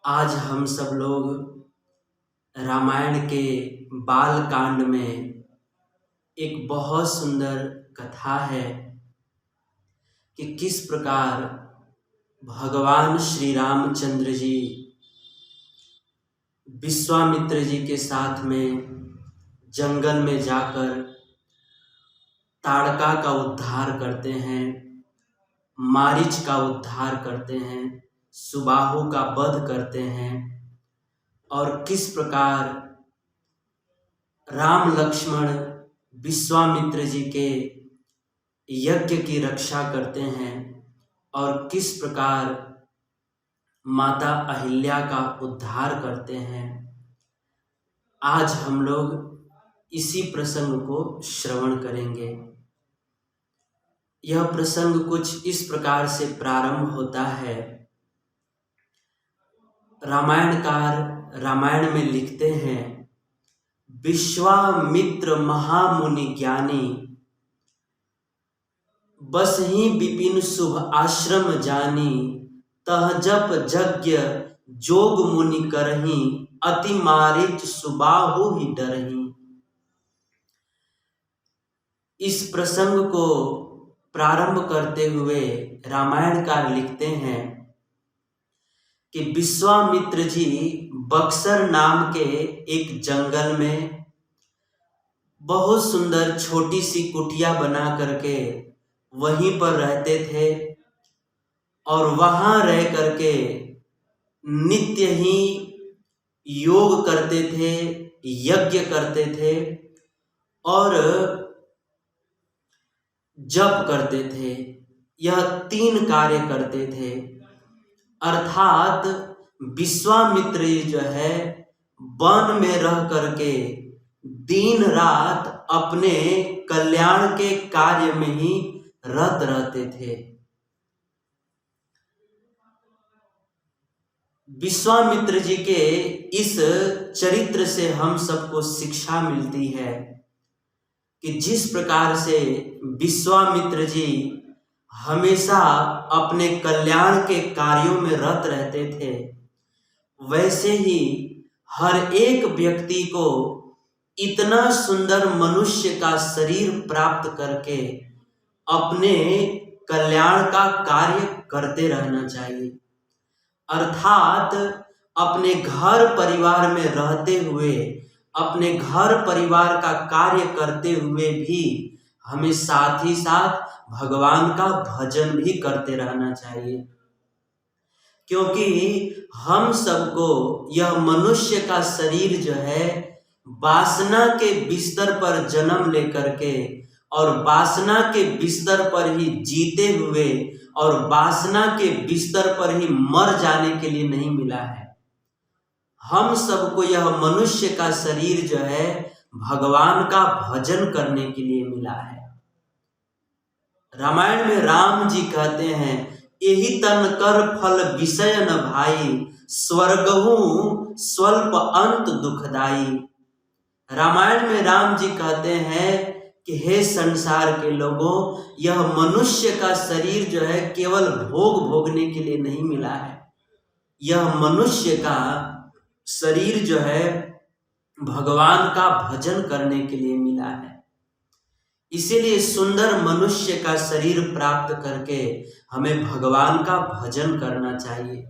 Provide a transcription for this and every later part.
आज हम सब लोग रामायण के बाल कांड में एक बहुत सुंदर कथा है कि किस प्रकार भगवान श्री रामचंद्र जी विश्वामित्र जी के साथ में जंगल में जाकर ताड़का का उद्धार करते हैं, मारीच का उद्धार करते हैं, सुबाहु का वध करते हैं और किस प्रकार राम लक्ष्मण विश्वामित्र जी के यज्ञ की रक्षा करते हैं और किस प्रकार माता अहिल्या का उद्धार करते हैं। आज हम लोग इसी प्रसंग को श्रवण करेंगे। यह प्रसंग कुछ इस प्रकार से प्रारंभ होता है। रामायणकार रामायण में लिखते हैं, विश्वामित्र महामुनि ज्ञानी, बस ही विपिन शुभ आश्रम जानी, तह जप यज्ञ जोग मुनि करही, अति मारीच सुबाहु ही डरही। इस प्रसंग को प्रारंभ करते हुए रामायणकार लिखते हैं कि विश्वामित्र जी बक्सर नाम के एक जंगल में बहुत सुंदर छोटी सी कुटिया बना करके वहीं पर रहते थे और वहां रह करके नित्य ही योग करते थे, यज्ञ करते थे और जप करते थे। यह 3 कार्य करते थे। अर्थात विश्वामित्र जो है वन में रह करके दिन रात अपने कल्याण के कार्य में ही रत रहते थे। विश्वामित्र जी के इस चरित्र से हम सबको शिक्षा मिलती है कि जिस प्रकार से विश्वामित्र जी हमेशा अपने कल्याण के कार्यों में रत रहते थे, वैसे ही हर एक व्यक्ति को इतना सुंदर मनुष्य का शरीर प्राप्त करके अपने कल्याण का कार्य करते रहना चाहिए। अर्थात अपने घर परिवार में रहते हुए, अपने घर परिवार का कार्य करते हुए भी हमें साथ ही साथ भगवान का भजन भी करते रहना चाहिए, क्योंकि हम सबको यह मनुष्य का शरीर जो है वासना के बिस्तर पर जन्म लेकर के और वासना के बिस्तर पर ही जीते हुए और वासना के बिस्तर पर ही मर जाने के लिए नहीं मिला है। हम सबको यह मनुष्य का शरीर जो है भगवान का भजन करने के लिए मिला है। रामायण में राम जी कहते हैं, यही तन कर फल विषय न भाई, स्वर्गहु स्वल्प अंत दुखदाई। रामायण में राम जी कहते हैं कि हे संसार के लोगों, यह मनुष्य का शरीर जो है केवल भोग भोगने के लिए नहीं मिला है। यह मनुष्य का शरीर जो है भगवान का भजन करने के लिए मिला है। इसीलिए सुंदर मनुष्य का शरीर प्राप्त करके हमें भगवान का भजन करना चाहिए।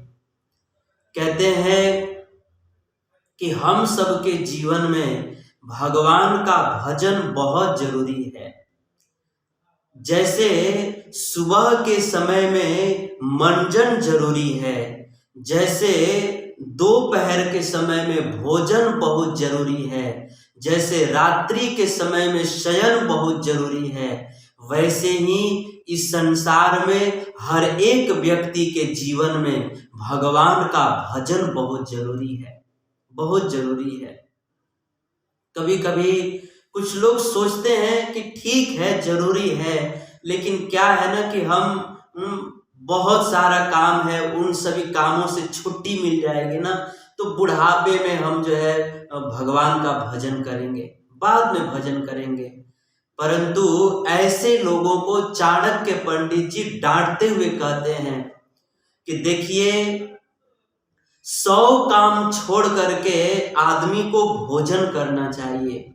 कहते हैं कि हम सबके जीवन में भगवान का भजन बहुत जरूरी है। जैसे सुबह के समय में मंजन जरूरी है, जैसे दोपहर के समय में भोजन बहुत जरूरी है, जैसे रात्रि के समय में शयन बहुत जरूरी है, वैसे ही इस संसार में हर एक व्यक्ति के जीवन में भगवान का भजन बहुत जरूरी है, बहुत जरूरी है। कभी कभी कुछ लोग सोचते हैं कि ठीक है, जरूरी है, लेकिन क्या है ना कि हम बहुत सारा काम है, उन सभी कामों से छुट्टी मिल जाएगी ना तो बुढ़ापे में हम जो है भगवान का भजन करेंगे, बाद में भजन करेंगे। परंतु ऐसे लोगों को चाणक्य पंडित जी डांटते हुए कहते हैं कि देखिए, 100 काम छोड़ करके आदमी को भोजन करना चाहिए।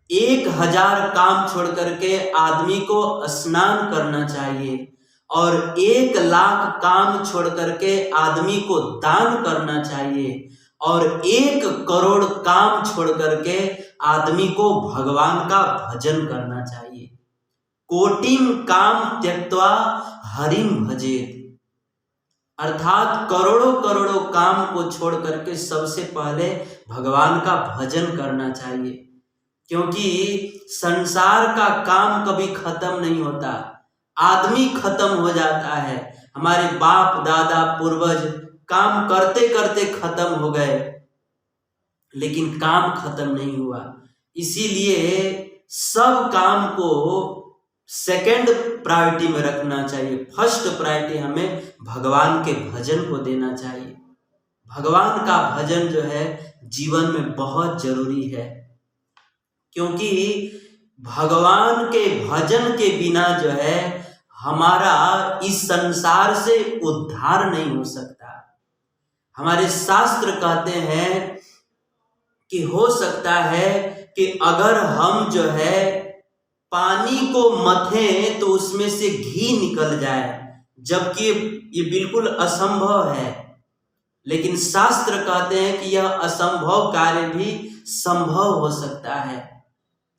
1000 काम छोड़ करके आदमी को स्नान करना चाहिए और 1,00,000 काम छोड़ करके आदमी को दान करना चाहिए और 1 करोड़ काम छोड़ करके आदमी को भगवान का भजन करना चाहिए। कोटिम काम त्यक्त्वा हरिम भजेत, अर्थात करोड़ों करोड़ों काम को छोड़ करके सबसे पहले भगवान का भजन करना चाहिए, क्योंकि संसार का काम कभी खत्म नहीं होता। आदमी खत्म हो जाता है। हमारे बाप दादा पूर्वज काम करते करते खत्म हो गए, लेकिन काम खत्म नहीं हुआ। इसीलिए सब काम को सेकंड प्रायोरिटी में रखना चाहिए। फर्स्ट प्रायोरिटी हमें भगवान के भजन को देना चाहिए। भगवान का भजन जो है जीवन में बहुत जरूरी है, क्योंकि भगवान के भजन के बिना जो है हमारा इस संसार से उद्धार नहीं हो सकता। हमारे शास्त्र कहते हैं कि हो सकता है कि अगर हम जो है पानी को मथें तो उसमें से घी निकल जाए, जबकि ये बिल्कुल असंभव है। लेकिन शास्त्र कहते हैं कि यह असंभव कार्य भी संभव हो सकता है।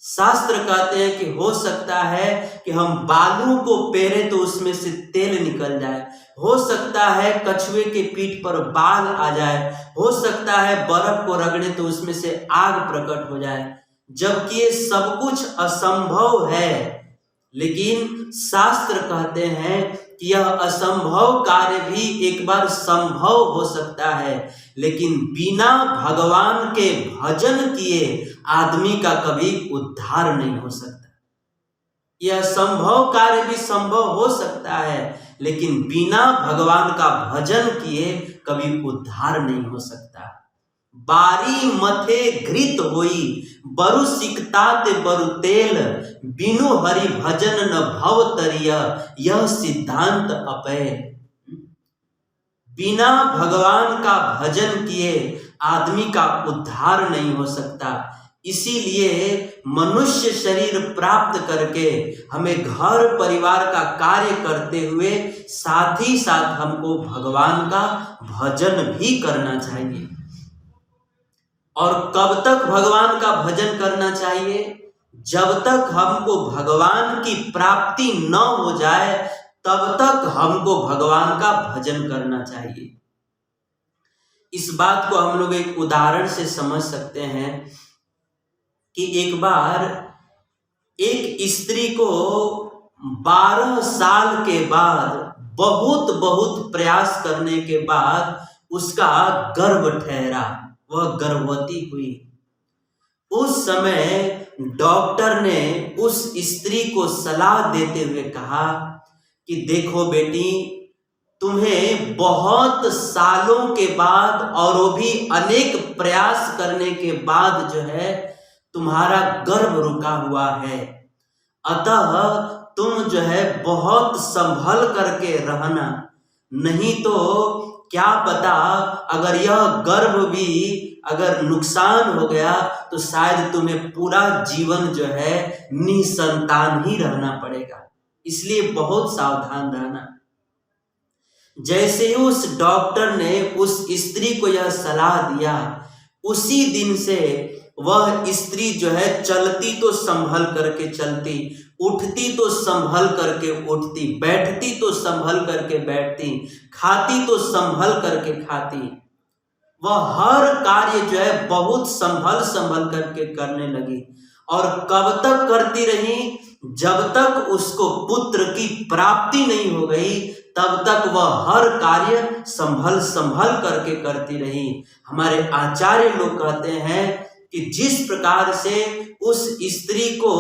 शास्त्र कहते हैं कि हो सकता है कि हम बालू को पेरें तो उसमें से तेल निकल जाए, हो सकता है कछुए के पीठ पर बाल आ जाए, हो सकता है बर्फ को रगड़े तो उसमें से आग प्रकट हो जाए, जबकि ये सब कुछ असंभव है। लेकिन शास्त्र कहते हैं कि यह असंभव कार्य भी एक बार संभव हो सकता है, लेकिन बिना भगवान के भजन किए आदमी का कभी उद्धार नहीं हो सकता। यह संभव कार्य भी संभव हो सकता है, लेकिन बिना भगवान का भजन किए कभी उद्धार नहीं हो सकता। बारी मथे घृत होई बरु सिकतात बरु तेल, बिनु हरि भजन न भव तरिय, यह सिद्धांत अपैल। बिना भगवान का भजन किए आदमी का उद्धार नहीं हो सकता। इसीलिए मनुष्य शरीर प्राप्त करके हमें घर परिवार का कार्य करते हुए साथ ही साथ हमको भगवान का भजन भी करना चाहिए। और कब तक भगवान का भजन करना चाहिए? जब तक हमको भगवान की प्राप्ति न हो जाए तब तक हमको भगवान का भजन करना चाहिए। इस बात को हम लोग एक उदाहरण से समझ सकते हैं कि एक बार एक स्त्री को 12 साल के बाद बहुत प्रयास करने के बाद उसका गर्भ ठहरा, वह गर्भवती हुई। उस समय डॉक्टर ने उस स्त्री को सलाह देते हुए कहा कि देखो बेटी, तुम्हें बहुत सालों के बाद और वो भी अनेक प्रयास करने के बाद जो है तुम्हारा गर्भ रुका हुआ है, अतः तुम जो है बहुत संभल करके रहना, नहीं तो क्या पता अगर यह गर्भ भी अगर नुकसान हो गया तो शायद तुम्हें पूरा जीवन जो है निसंतान ही रहना पड़ेगा। इसलिए बहुत सावधान रहना। जैसे ही उस डॉक्टर ने उस स्त्री को यह सलाह दिया, उसी दिन से वह स्त्री जो है चलती तो संभल करके चलती, उठती तो संभल करके उठती, बैठती तो संभल करके बैठती, खाती तो संभल करके खाती। वह हर कार्य जो है बहुत संभल करके करने लगी। और कब तक करती रही? जब तक उसको पुत्र की प्राप्ति नहीं हो गई तब तक वह हर कार्य संभल करके करती रही। हमारे आचार्य लोग कहते हैं कि जिस प्रकार से उस स्त्री को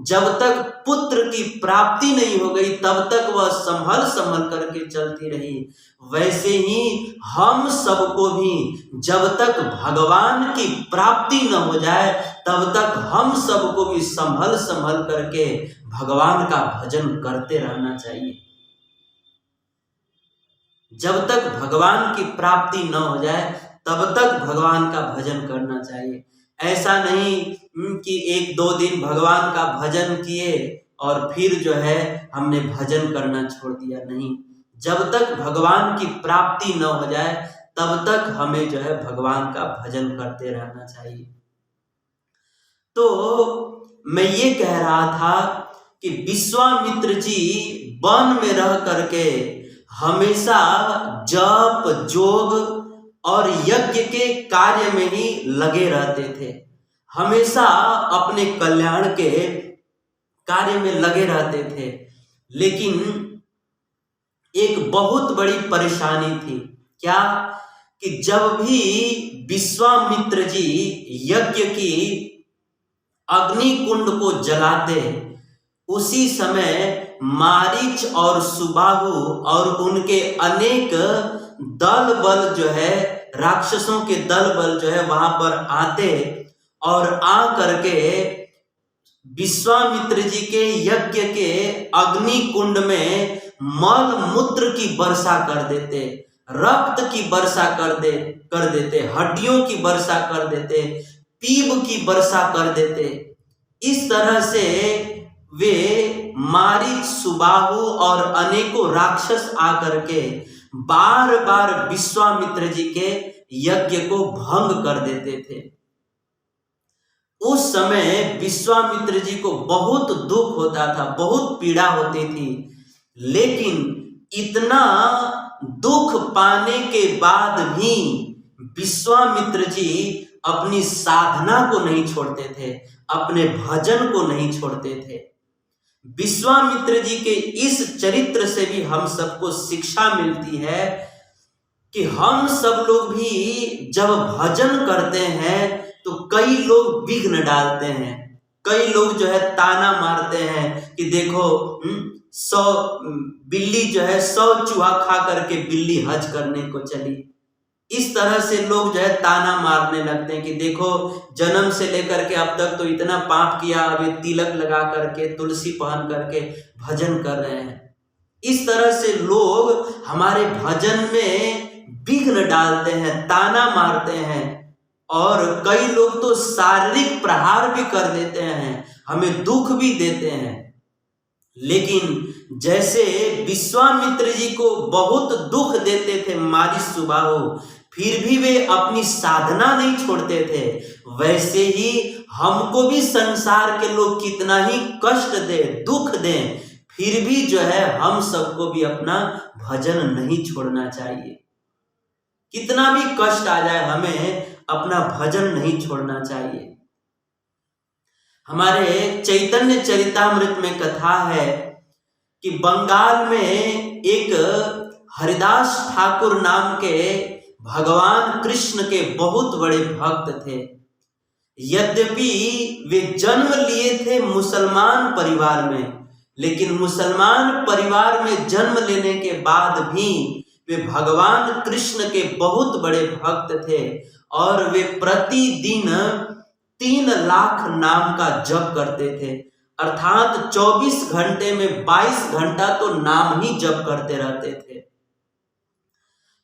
जब तक पुत्र की प्राप्ति नहीं हो गई तब तक वह संभल करके चलती रही, वैसे ही हम सबको भी जब तक भगवान की प्राप्ति न हो जाए तब तक हम सबको भी संभल करके भगवान का भजन करते रहना चाहिए। जब तक भगवान की प्राप्ति न हो जाए तब तक भगवान का भजन करना चाहिए। ऐसा नहीं कि एक दो दिन भगवान का भजन किए और फिर जो है हमने भजन करना छोड़ दिया, नहीं। जब तक भगवान की प्राप्ति न हो जाए तब तक हमें जो है भगवान का भजन करते रहना चाहिए। तो मैं ये कह रहा था कि विश्वामित्र जी वन में रह करके हमेशा जप जोग और यज्ञ के कार्य में ही लगे रहते थे, हमेशा अपने कल्याण के कार्य में लगे रहते थे। लेकिन एक बहुत बड़ी परेशानी थी, क्या कि जब भी विश्वामित्र जी यज्ञ की अग्नि कुंड को जलाते, उसी समय मारीच और सुबाहु और उनके अनेक दल बल जो है, राक्षसों के दल बल जो है वहां पर आते और आ करके विश्वामित्र जी के यज्ञ के अग्नि कुंड में मल मूत्र की वर्षा कर देते, रक्त की वर्षा कर देते, हड्डियों की वर्षा कर देते, पीप की वर्षा कर देते। इस तरह से वे मारीच सुबाहु और अनेकों राक्षस आकर के बार बार विश्वामित्र जी के यज्ञ को भंग कर देते थे। उस समय विश्वामित्र जी को बहुत दुख होता था, बहुत पीड़ा होती थी। लेकिन इतना दुख पाने के बाद भी विश्वामित्र जी अपनी साधना को नहीं छोड़ते थे, अपने भजन को नहीं छोड़ते थे। विश्वामित्र जी के इस चरित्र से भी हम सबको शिक्षा मिलती है कि हम सब लोग भी जब भजन करते हैं तो कई लोग विघ्न डालते हैं, कई लोग जो है ताना मारते हैं कि देखो 100 बिल्ली जो है 100 चूहा खा करके बिल्ली हज करने को चली। इस तरह से लोग जो है ताना मारने लगते हैं कि देखो जन्म से लेकर के अब तक तो इतना पाप किया, अब ये तिलक लगा करके तुलसी पहन करके भजन कर रहे हैं। इस तरह से लोग हमारे भजन में विघ्न डालते हैं, ताना मारते हैं और कई लोग तो शारीरिक प्रहार भी कर देते हैं, हमें दुख भी देते हैं। लेकिन जैसे विश्वामित्र जी को बहुत दुख देते थे मारीच सुबाहु, फिर भी वे अपनी साधना नहीं छोड़ते थे, वैसे ही हमको भी संसार के लोग कितना ही कष्ट दे, दुख दें, फिर भी जो है हम सबको भी अपना भजन नहीं छोड़ना चाहिए। कितना भी कष्ट आ जाए हमें अपना भजन नहीं छोड़ना चाहिए। हमारे चैतन्य चरितामृत में कथा है कि बंगाल में एक हरिदास ठाकुर नाम के भगवान कृष्ण के बहुत बड़े भक्त थे। यद्यपि वे जन्म लिए थे मुसलमान परिवार में, लेकिन मुसलमान परिवार में जन्म लेने के बाद भी वे भगवान कृष्ण के बहुत बड़े भक्त थे और वे प्रतिदिन 3 लाख नाम का जप करते थे, अर्थात 24 घंटे में 22 घंटा तो नाम ही जप करते रहते थे।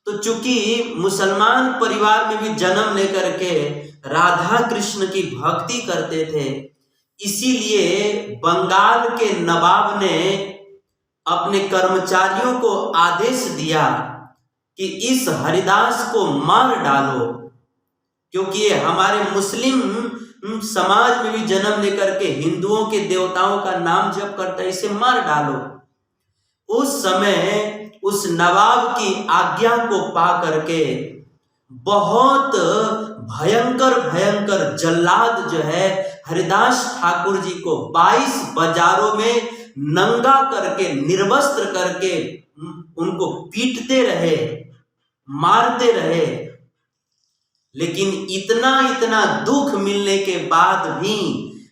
तो चूंकि मुसलमान परिवार में भी जन्म लेकर के राधा कृष्ण की भक्ति करते थे, इसीलिए बंगाल के नवाब ने अपने कर्मचारियों को आदेश दिया कि इस हरिदास को मार डालो, क्योंकि ये हमारे मुस्लिम समाज में भी जन्म लेकर के हिंदुओं के देवताओं का नाम जप करता है, इसे मार डालो। उस समय उस नवाब की आज्ञा को पा करके बहुत भयंकर भयंकर जल्लाद जो है हरिदास ठाकुर जी को 22 बाजारों में नंगा करके, निर्वस्त्र करके उनको पीटते रहे, मारते रहे। लेकिन इतना दुख मिलने के बाद भी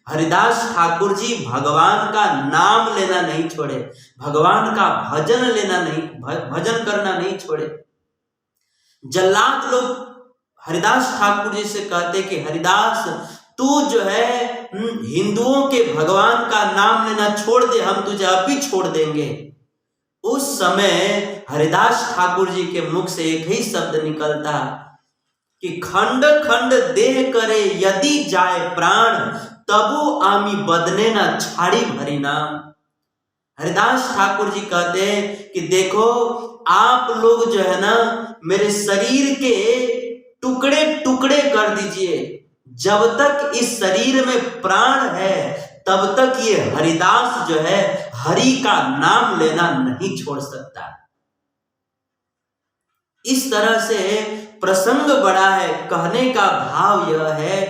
हरिदास ठाकुर जी भगवान का नाम लेना नहीं छोड़े, भगवान का भजन करना नहीं छोड़े। जल्लाद लोग हरिदास ठाकुर जी से कहते कि हरिदास तू जो है हिंदुओं के भगवान का नाम लेना छोड़ दे, हम तुझे अब भी छोड़ देंगे। उस समय हरिदास ठाकुर जी के मुख से एक ही शब्द निकलता कि खंड खंड देह करे यदि जाए प्राण, तबु आमी बदने ना छाड़ी भरी नाम। हरिदास ठाकुर जी कहते हैं कि देखो आप लोग जो है ना मेरे शरीर के टुकड़े टुकड़े कर दीजिए, जब तक इस शरीर में प्राण है तब तक ये हरिदास जो है हरि का नाम लेना नहीं छोड़ सकता। इस तरह से प्रसंग बड़ा है। कहने का भाव यह है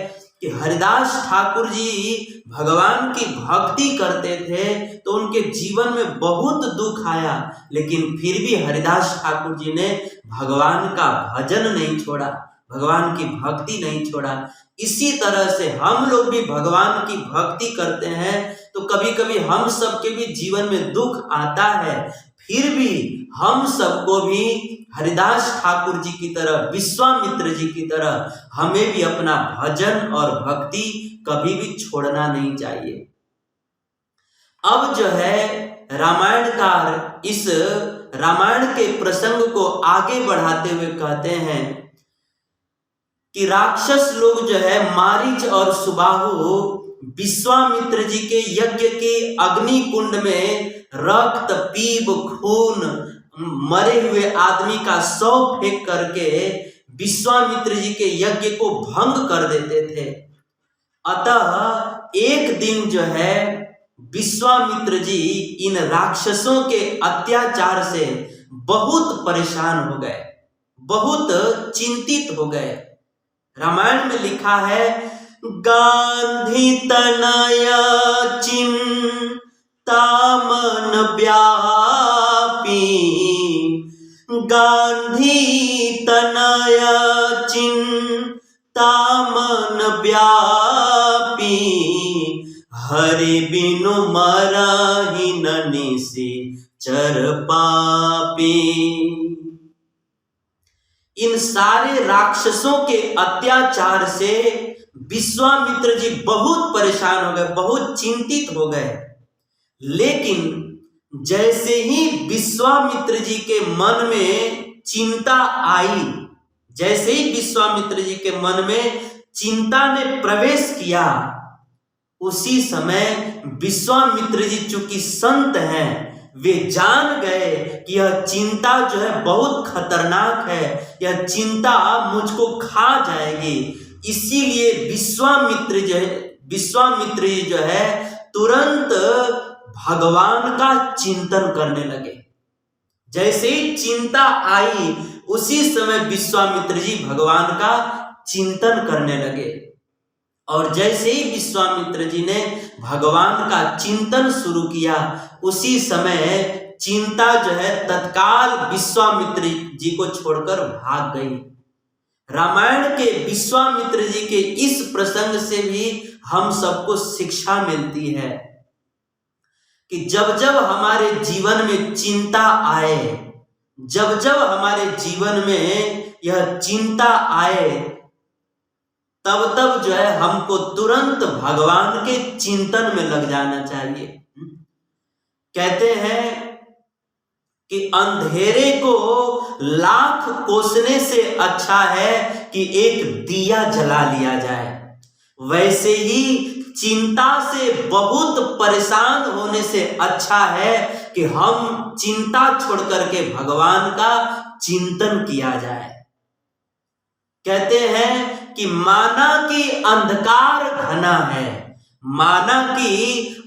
कि हरिदास ठाकुर जी भगवान की भक्ति करते थे तो उनके जीवन में बहुत दुख आया, लेकिन फिर भी हरिदास ठाकुर जी ने भगवान का भजन नहीं छोड़ा, भगवान की भक्ति नहीं छोड़ा। इसी तरह से हम लोग भी भगवान की भक्ति करते हैं तो कभी कभी हम सबके भी जीवन में दुख आता है, फिर भी हम सबको भी हरिदास ठाकुर जी की तरह, विश्वामित्र जी की तरह हमें भी अपना भजन और भक्ति कभी भी छोड़ना नहीं चाहिए। अब जो है रामायणकार इस रामायण के प्रसंग को आगे बढ़ाते हुए कहते हैं कि राक्षस लोग जो है मारीच और सुबाहु विश्वामित्र जी के यज्ञ के अग्नि कुंड में रक्त, पीप, खून, मरे हुए आदमी का शव फेंक करके विश्वामित्र जी के यज्ञ को भंग कर देते थे। अतः एक दिन जो है विश्वामित्र जी इन राक्षसों के अत्याचार से बहुत परेशान हो गए, बहुत चिंतित हो गए। रामायण में लिखा है गांधी तनया चिंता मन व्यापी, गांधी तनया चिंता मन व्यापी, हरि बिनु मरहि न निशिचर पापी। इन सारे राक्षसों के अत्याचार से विश्वामित्र जी बहुत परेशान हो गए, बहुत चिंतित हो गए। लेकिन जैसे ही विश्वामित्र जी के मन में चिंता आई, जैसे ही विश्वामित्र जी के मन में चिंता ने प्रवेश किया, उसी समय विश्वामित्र जी चूंकि संत हैं, वे जान गए कि यह चिंता जो है बहुत खतरनाक है, यह चिंता मुझको खा जाएगी। इसीलिए विश्वामित्र जी जो है तुरंत भगवान का चिंतन करने लगे। जैसे ही चिंता आई उसी समय विश्वामित्र जी भगवान का चिंतन करने लगे। और जैसे ही विश्वामित्र जी ने भगवान का चिंतन शुरू किया, उसी समय चिंता जो है तत्काल विश्वामित्र जी को छोड़कर भाग गई। रामायण के विश्वामित्र जी के इस प्रसंग से भी हम सबको शिक्षा मिलती है कि जब जब हमारे जीवन में चिंता आए, जब जब हमारे जीवन में यह चिंता आए, तब तब जो है हमको तुरंत भगवान के चिंतन में लग जाना चाहिए। कहते हैं कि अंधेरे को लाख कोसने से अच्छा है कि एक दिया जला लिया जाए, वैसे ही चिंता से बहुत परेशान होने से अच्छा है कि हम चिंता छोड़ करके भगवान का चिंतन किया जाए। कहते हैं कि माना कि अंधकार घना है, माना कि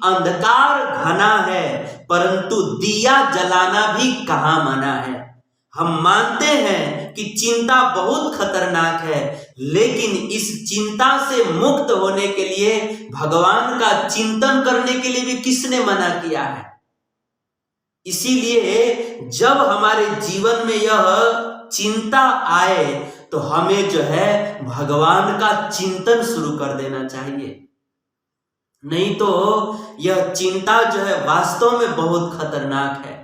अंधकार घना है, परंतु दिया जलाना भी कहाँ मना है। हम मानते हैं कि चिंता बहुत खतरनाक है, लेकिन इस चिंता से मुक्त होने के लिए भगवान का चिंतन करने के लिए भी किसने मना किया है। इसीलिए जब हमारे जीवन में यह चिंता आए तो हमें जो है भगवान का चिंतन शुरू कर देना चाहिए, नहीं तो यह चिंता जो है वास्तव में बहुत खतरनाक है।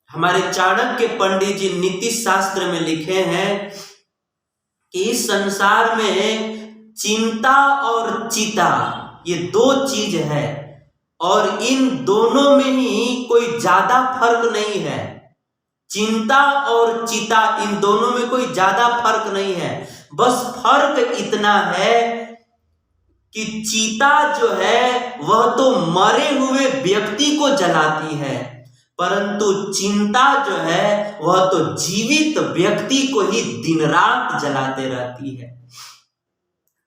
हमारे चाणक्य पंडित जी नीति शास्त्र में लिखे हैं कि इस संसार में चिंता और चिता ये दो चीज है। और इन दोनों में ही कोई ज्यादा फर्क नहीं है। चिंता और चिता, इन दोनों में कोई ज्यादा फर्क नहीं है। बस फर्क इतना है कि चीता जो है वह तो मरे हुए व्यक्ति को जलाती है, परंतु चिंता जो है वह तो जीवित व्यक्ति को ही दिन रात जलाते रहती है।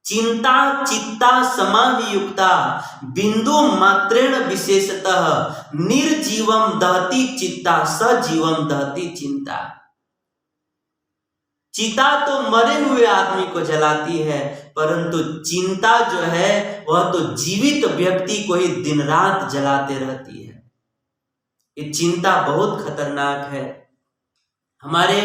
चिंता चित्ता समाभियुक्ता बिंदु मात्रेण विशेषतः निर्जीवम दहती चित्ता सजीवम दहती चिंता। चिता तो मरे हुए आदमी को जलाती है, परंतु चिंता जो है वह तो जीवित व्यक्ति को ही दिन रात जलाते रहती है। ये चिंता बहुत खतरनाक है। हमारे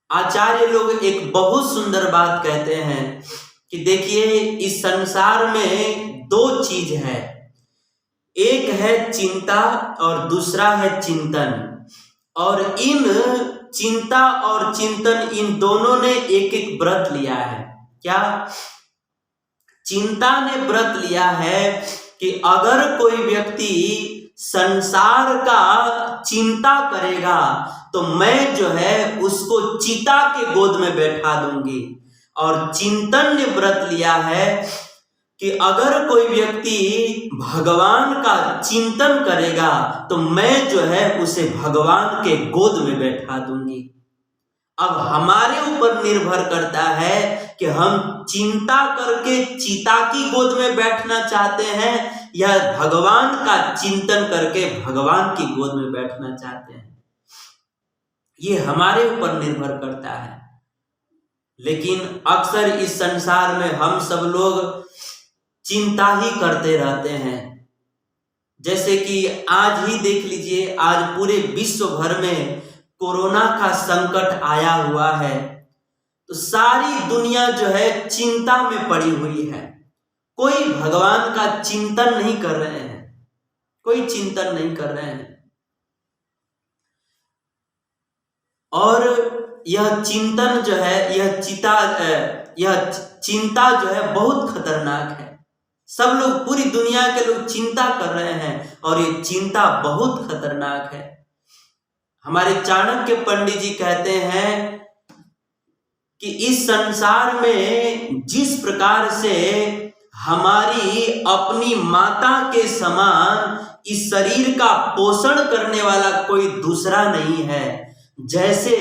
आचार्य लोग एक बहुत सुंदर बात कहते हैं कि देखिए, इस संसार में दो चीज है, एक है चिंता और दूसरा है चिंतन। और इन चिंता और चिंतन, इन दोनों ने एक एक व्रत लिया है। क्या? चिंता ने व्रत लिया है कि अगर कोई व्यक्ति संसार का चिंता करेगा तो मैं जो है उसको चिता के गोद में बैठा दूंगी। और चिंतन ने व्रत लिया है कि अगर कोई व्यक्ति भगवान का चिंतन करेगा तो मैं जो है उसे भगवान के गोद में बैठा दूंगी। अब हमारे ऊपर निर्भर करता है कि हम चिंता करके चिता की गोद में बैठना चाहते हैं या भगवान का चिंतन करके भगवान की गोद में बैठना चाहते हैं। ये हमारे ऊपर निर्भर करता है। लेकिन अक्सर इस संसार में हम सब लोग चिंता ही करते रहते हैं। जैसे कि आज ही देख लीजिए, आज पूरे विश्व भर में कोरोना का संकट आया हुआ है, तो सारी दुनिया जो है चिंता में पड़ी हुई है। कोई भगवान का चिंतन नहीं कर रहे हैं, कोई चिंतन नहीं कर रहे हैं। और यह चिंतन जो है, यह चिंता जो है बहुत खतरनाक है। सब लोग, पूरी दुनिया के लोग चिंता कर रहे हैं और ये चिंता बहुत खतरनाक है। हमारे चाणक्य पंडित जी कहते हैं कि इस संसार में जिस प्रकार से हमारी अपनी माता के समान इस शरीर का पोषण करने वाला कोई दूसरा नहीं है, जैसे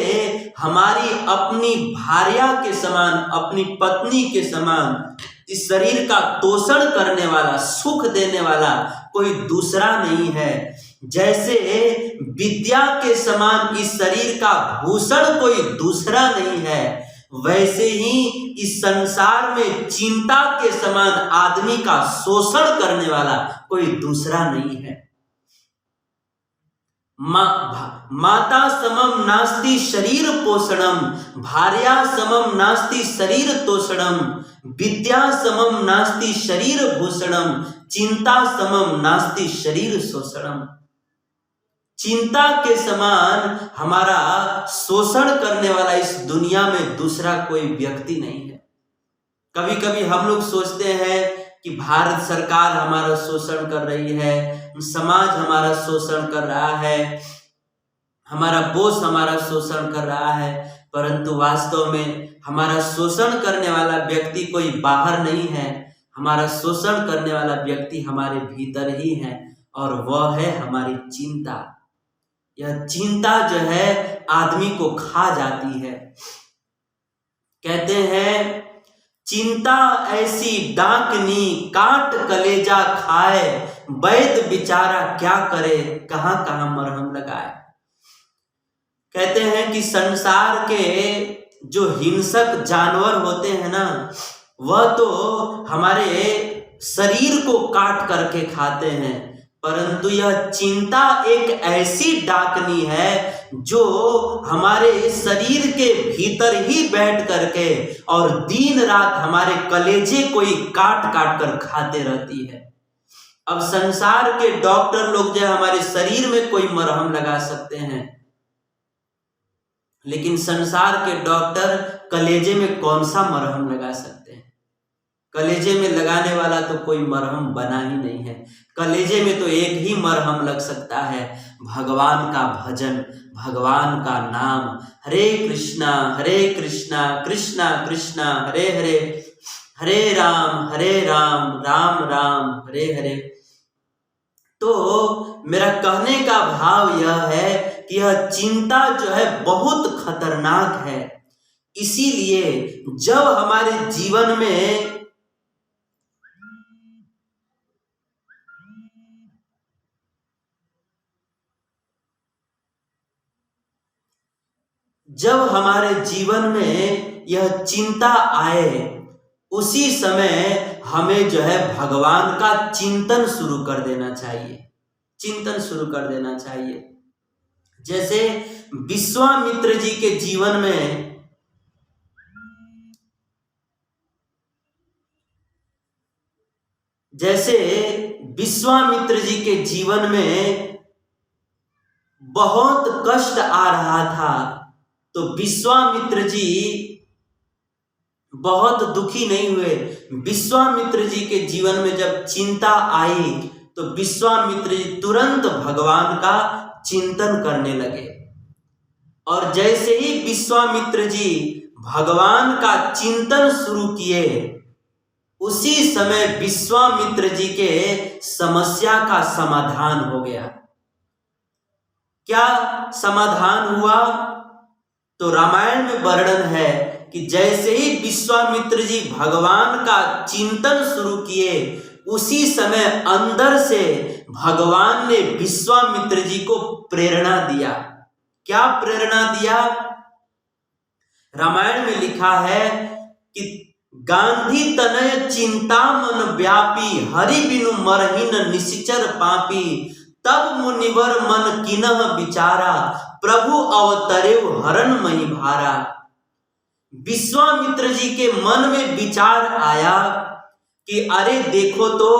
हमारी अपनी भार्या के समान, अपनी पत्नी के समान इस शरीर का तोषण करने वाला, सुख देने वाला कोई दूसरा नहीं है, जैसे विद्या के समान इस शरीर का भूषण कोई दूसरा नहीं है, वैसे ही इस संसार में चिंता के समान आदमी का शोषण करने वाला कोई दूसरा नहीं है। माता समम नास्ति शरीर पोषणम, भार्या समम नास्ति शरीर तोषणम, विद्या समम नास्ति शरीर भूषणम, चिंता समम नास्ति शरीर शोषणम। चिंता के समान हमारा शोषण करने वाला इस दुनिया में दूसरा कोई व्यक्ति नहीं है। कभी कभी हम लोग सोचते हैं कि भारत सरकार हमारा शोषण कर रही है, समाज हमारा शोषण कर रहा है, हमारा बॉस हमारा शोषण कर रहा है, परंतु वास्तव में हमारा शोषण करने वाला व्यक्ति कोई बाहर नहीं है। हमारा शोषण करने वाला व्यक्ति हमारे भीतर ही है, और वह है हमारी चिंता। यह चिंता जो है आदमी को खा जाती है। कहते हैं, चिंता ऐसी डाकनी काट कलेजा खाए, वैद्य बेचारा क्या करे कहां कहां मरहम लगाए। कहते हैं कि संसार के जो हिंसक जानवर होते हैं ना, वह तो हमारे शरीर को काट करके खाते हैं, परंतु यह चिंता एक ऐसी डाकनी है जो हमारे शरीर के भीतर ही बैठ करके और दिन रात हमारे कलेजे को ही काट काट कर खाते रहती है। अब संसार के डॉक्टर लोग जो हमारे शरीर में कोई मरहम लगा सकते हैं, लेकिन संसार के डॉक्टर कलेजे में कौन सा मरहम लगा सकते हैं? कलेजे में लगाने वाला तो कोई मरहम बना ही नहीं है। कलेजे में तो एक ही मरहम लग सकता है, भगवान का भजन, भगवान का नाम। हरे कृष्णा कृष्णा कृष्णा हरे हरे, हरे राम राम राम हरे हरे। तो मेरा कहने का भाव यह है कि यह चिंता जो है बहुत खतरनाक है। इसीलिए जब हमारे जीवन में यह चिंता आए, उसी समय हमें जो है भगवान का चिंतन शुरू कर देना चाहिए, चिंतन शुरू कर देना चाहिए। जैसे विश्वामित्र जी के जीवन में बहुत कष्ट आ रहा था, तो विश्वामित्र जी बहुत दुखी नहीं हुए। विश्वामित्र जी के जीवन में जब चिंता आई तो विश्वामित्र जी तुरंत भगवान का चिंतन करने लगे। और जैसे ही विश्वामित्र जी भगवान का चिंतन शुरू किए, उसी समय विश्वामित्र जी के समस्या का समाधान हो गया। क्या समाधान हुआ? तो रामायण में वर्णन है कि जैसे ही विश्वामित्र जी भगवान का चिंतन शुरू किए, उसी समय अंदर से भगवान ने विश्वामित्र जी को प्रेरणा दिया। क्या प्रेरणा दिया? रामायण में लिखा है कि गांधी तनय चिंता मन व्यापी, हरि बिनु मरहिन निश्चर पापी, तब मुनिवर मन किन्ह विचारा, प्रभु अवतरेव हरन मही भारा। विश्वामित्र जी के मन में विचार आया कि अरे देखो तो,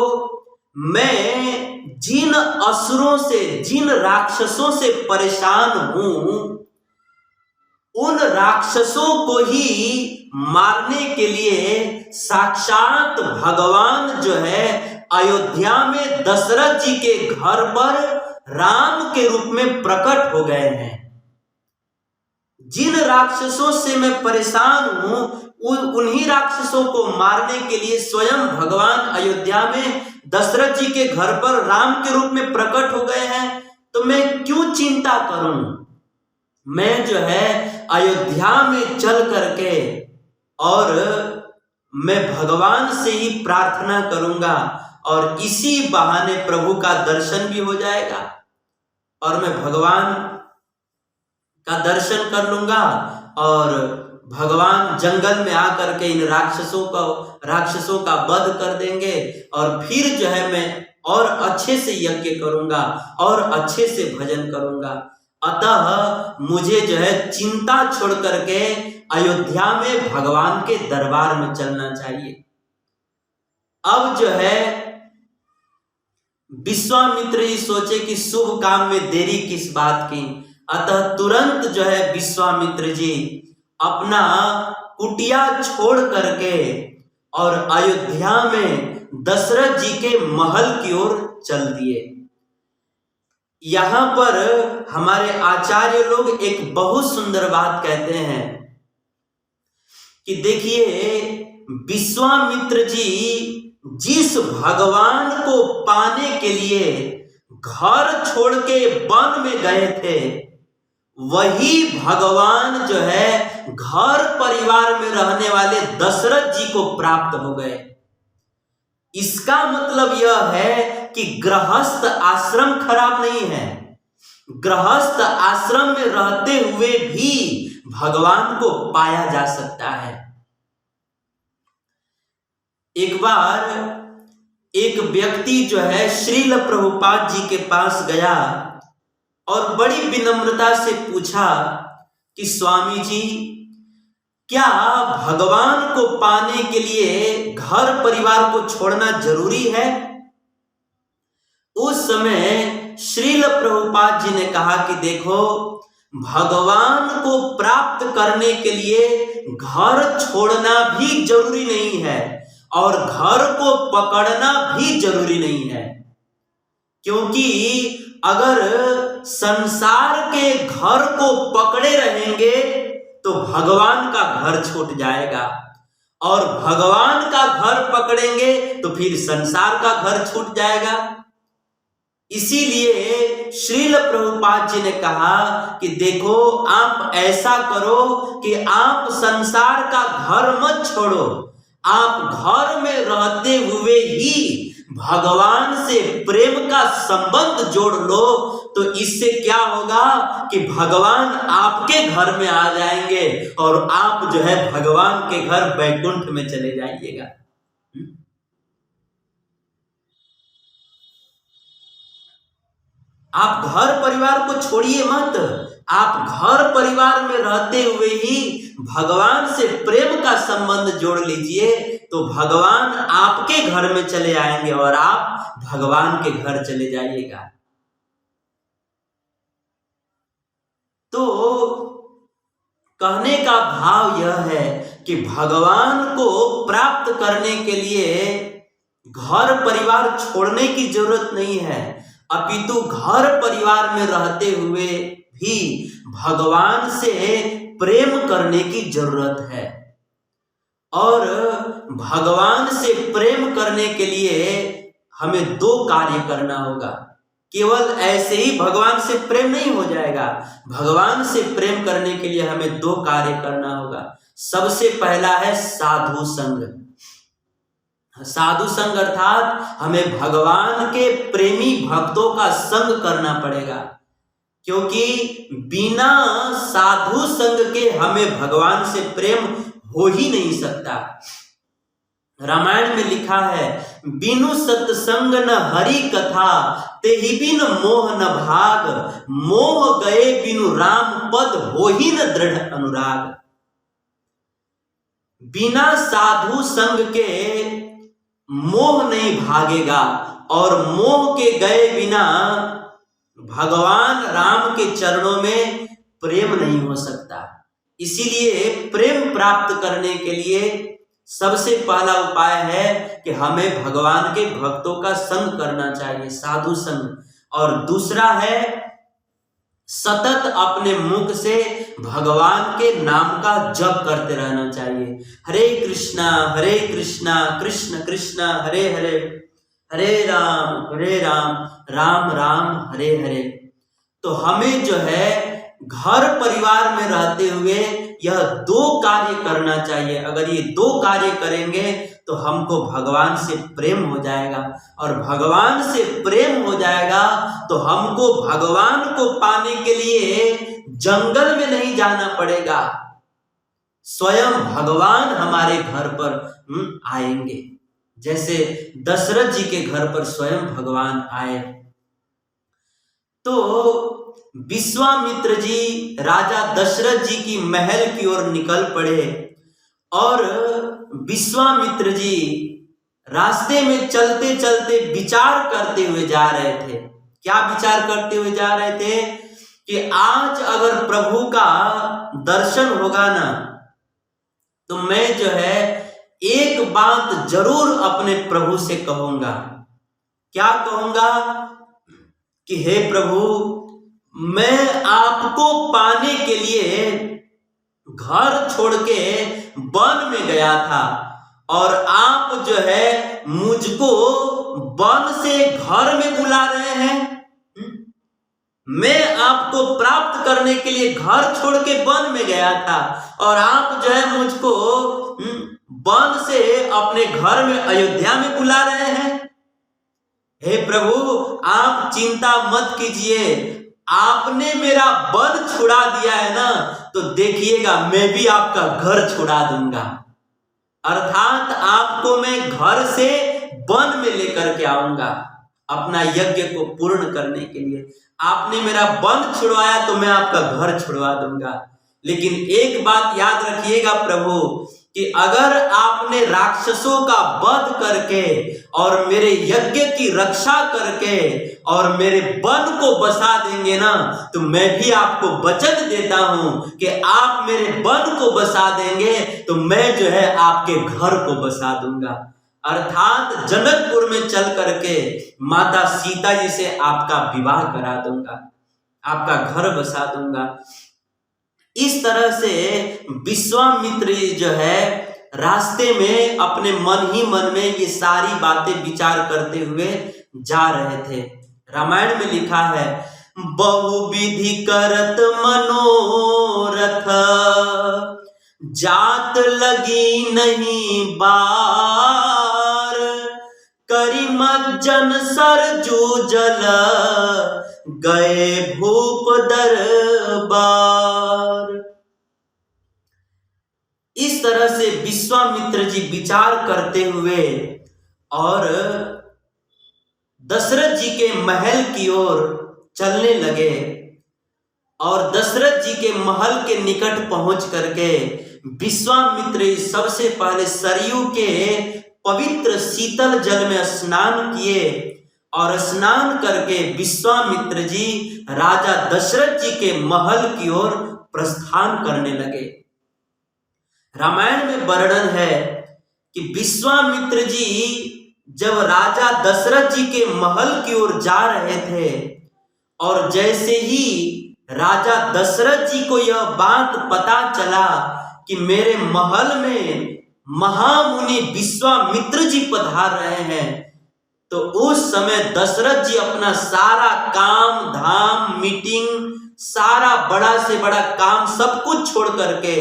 मैं जिन असुरों से, जिन राक्षसों से परेशान हूं, उन राक्षसों को ही मारने के लिए साक्षात भगवान जो है अयोध्या में दशरथ जी के घर पर राम के रूप में प्रकट हो गए हैं। जिन राक्षसों से मैं परेशान हूं, उन्हीं राक्षसों को मारने के लिए स्वयं भगवान अयोध्या में दशरथ जी के घर पर राम के रूप में प्रकट हो गए हैं। तो मैं क्यों चिंता करूं? मैं जो है अयोध्या में चल करके और मैं भगवान से ही प्रार्थना करूंगा, और इसी बहाने प्रभु का दर्शन भी हो जाएगा और मैं भगवान का दर्शन कर लूंगा, और भगवान जंगल में आकर के इन राक्षसों का वध कर देंगे, और फिर जो है मैं और अच्छे से यज्ञ करूंगा और अच्छे से भजन करूंगा। अतः मुझे जो है चिंता छोड़ करके अयोध्या में भगवान के दरबार में चलना चाहिए। अब जो है विश्वामित्र जी सोचे कि शुभ काम में देरी किस बात की, अतः तुरंत जो है विश्वामित्र जी अपना कुटिया छोड़ करके और अयोध्या में दशरथ जी के महल की ओर चल दिए। यहां पर हमारे आचार्य लोग एक बहुत सुंदर बात कहते हैं कि देखिए, विश्वामित्र जी जिस भगवान को पाने के लिए घर छोड़ के वन में गए थे, वही भगवान जो है घर परिवार में रहने वाले दशरथ जी को प्राप्त हो गए। इसका मतलब यह है कि गृहस्थ आश्रम खराब नहीं है। गृहस्थ आश्रम में रहते हुए भी भगवान को पाया जा सकता है। एक बार एक व्यक्ति जो है श्रील प्रभुपाद जी के पास गया और बड़ी विनम्रता से पूछा कि स्वामी जी, क्या भगवान को पाने के लिए घर परिवार को छोड़ना जरूरी है? उस समय श्रील प्रभुपाद जी ने कहा कि देखो, भगवान को प्राप्त करने के लिए घर छोड़ना भी जरूरी नहीं है, और घर को पकड़ना भी जरूरी नहीं है, क्योंकि अगर संसार के घर को पकड़े रहेंगे तो भगवान का घर छूट जाएगा, और भगवान का घर पकड़ेंगे तो फिर संसार का घर छूट जाएगा। इसीलिए श्रील प्रभुपाद जी ने कहा कि देखो, आप ऐसा करो कि आप संसार का घर मत छोड़ो, आप घर में रहते हुए ही भगवान से प्रेम का संबंध जोड़ लो, तो इससे क्या होगा कि भगवान आपके घर में आ जाएंगे और आप जो है भगवान के घर बैकुंठ में चले जाइएगा। आप घर परिवार को छोड़िए मत, आप घर परिवार में रहते हुए ही भगवान से प्रेम का संबंध जोड़ लीजिए, तो भगवान आपके घर में चले आएंगे और आप भगवान के घर चले जाइएगा। तो कहने का भाव यह है कि भगवान को प्राप्त करने के लिए घर परिवार छोड़ने की जरूरत नहीं है, अपितु घर परिवार में रहते हुए भी भगवान से प्रेम करने की जरूरत है। और भगवान से प्रेम करने के लिए हमें दो कार्य करना होगा। केवल ऐसे ही भगवान से प्रेम नहीं हो जाएगा, भगवान से प्रेम करने के लिए हमें दो कार्य करना होगा। सबसे पहला है साधु संग। साधु संग अर्थात हमें भगवान के प्रेमी भक्तों का संग करना पड़ेगा, क्योंकि बिना साधु संग के हमें भगवान से प्रेम हो ही नहीं सकता। रामायण में लिखा है, बिनु सत्संग न हरि कथा, तेहि बिन मोह न भाग, मोह गए बिनु राम पद, हो ही न दृढ़ अनुराग। बिना साधु संग के मोह नहीं भागेगा, और मोह के गए बिना भगवान राम के चरणों में प्रेम नहीं हो सकता। इसीलिए प्रेम प्राप्त करने के लिए सबसे पहला उपाय है कि हमें भगवान के भक्तों का संग करना चाहिए, साधु संग। और दूसरा है सतत अपने मुख से भगवान के नाम का जप करते रहना चाहिए। हरे कृष्णा कृष्ण कृष्ण हरे हरे, हरे राम राम राम हरे हरे। तो हमें जो है घर परिवार में रहते हुए यह दो कार्य करना चाहिए। अगर ये दो कार्य करेंगे तो हमको भगवान से प्रेम हो जाएगा, और भगवान से प्रेम हो जाएगा तो हमको भगवान को पाने के लिए जंगल में नहीं जाना पड़ेगा, स्वयं भगवान हमारे घर पर आएंगे। जैसे दशरथ जी के घर पर स्वयं भगवान आए। तो विश्वामित्र जी राजा दशरथ जी की महल की ओर निकल पड़े, और विश्वामित्र जी रास्ते में चलते चलते विचार करते हुए जा रहे थे। क्या विचार करते हुए जा रहे थे कि आज अगर प्रभु का दर्शन होगा ना, तो मैं जो है एक बात जरूर अपने प्रभु से कहूंगा। क्या कहूंगा कि हे प्रभु, मैं आपको पाने के लिए घर छोड़ के वन में गया था, और आप जो है मुझको वन से घर में बुला रहे हैं। मैं आपको प्राप्त करने के लिए घर छोड़ के वन में गया था, और आप जो है मुझको वन से अपने घर में अयोध्या में बुला रहे हैं। हे प्रभु, आप चिंता मत कीजिए, आपने मेरा वन छुड़ा दिया है ना, तो देखिएगा मैं भी आपका घर छुड़ा दूंगा। अर्थात आपको मैं घर से वन में लेकर के आऊंगा अपना यज्ञ को पूर्ण करने के लिए। आपने मेरा वन छुड़वाया तो मैं आपका घर छुड़वा दूंगा। लेकिन एक बात याद रखिएगा प्रभु, कि अगर आपने राक्षसों का वध करके और मेरे यज्ञ की रक्षा करके और मेरे वन को बसा देंगे ना, तो मैं भी आपको वचन देता हूं कि आप मेरे वन को बसा देंगे तो मैं जो है आपके घर को बसा दूंगा। अर्थात जनकपुर में चल करके माता सीता जी से आपका विवाह करा दूंगा, आपका घर बसा दूंगा। इस तरह से विश्वामित्र जो है रास्ते में अपने मन ही मन में ये सारी बातें विचार करते हुए जा रहे थे। रामायण में लिखा है, बहुविधि करत मनोरथ, जात लगी नहीं बार, करी मज्जन सरजू जल, गए भूप दरबार। इस तरह से विश्वामित्र जी विचार करते हुए और दशरथ जी के महल की ओर चलने लगे और दशरथ जी के महल के निकट पहुंच करके विश्वामित्र सबसे पहले सरयू के पवित्र शीतल जल में स्नान किए और स्नान करके विश्वामित्र जी राजा दशरथ जी के महल की ओर प्रस्थान करने लगे। रामायण में वर्णन है कि विश्वामित्र जी जब राजा दशरथ जी के महल की ओर जा रहे थे और जैसे ही राजा दशरथ जी को यह बात पता चला कि मेरे महल में महामुनि विश्वामित्र जी पधार रहे हैं, तो उस समय दशरथ जी अपना सारा काम धाम मीटिंग, सारा बड़ा से बड़ा काम सब कुछ छोड़ करके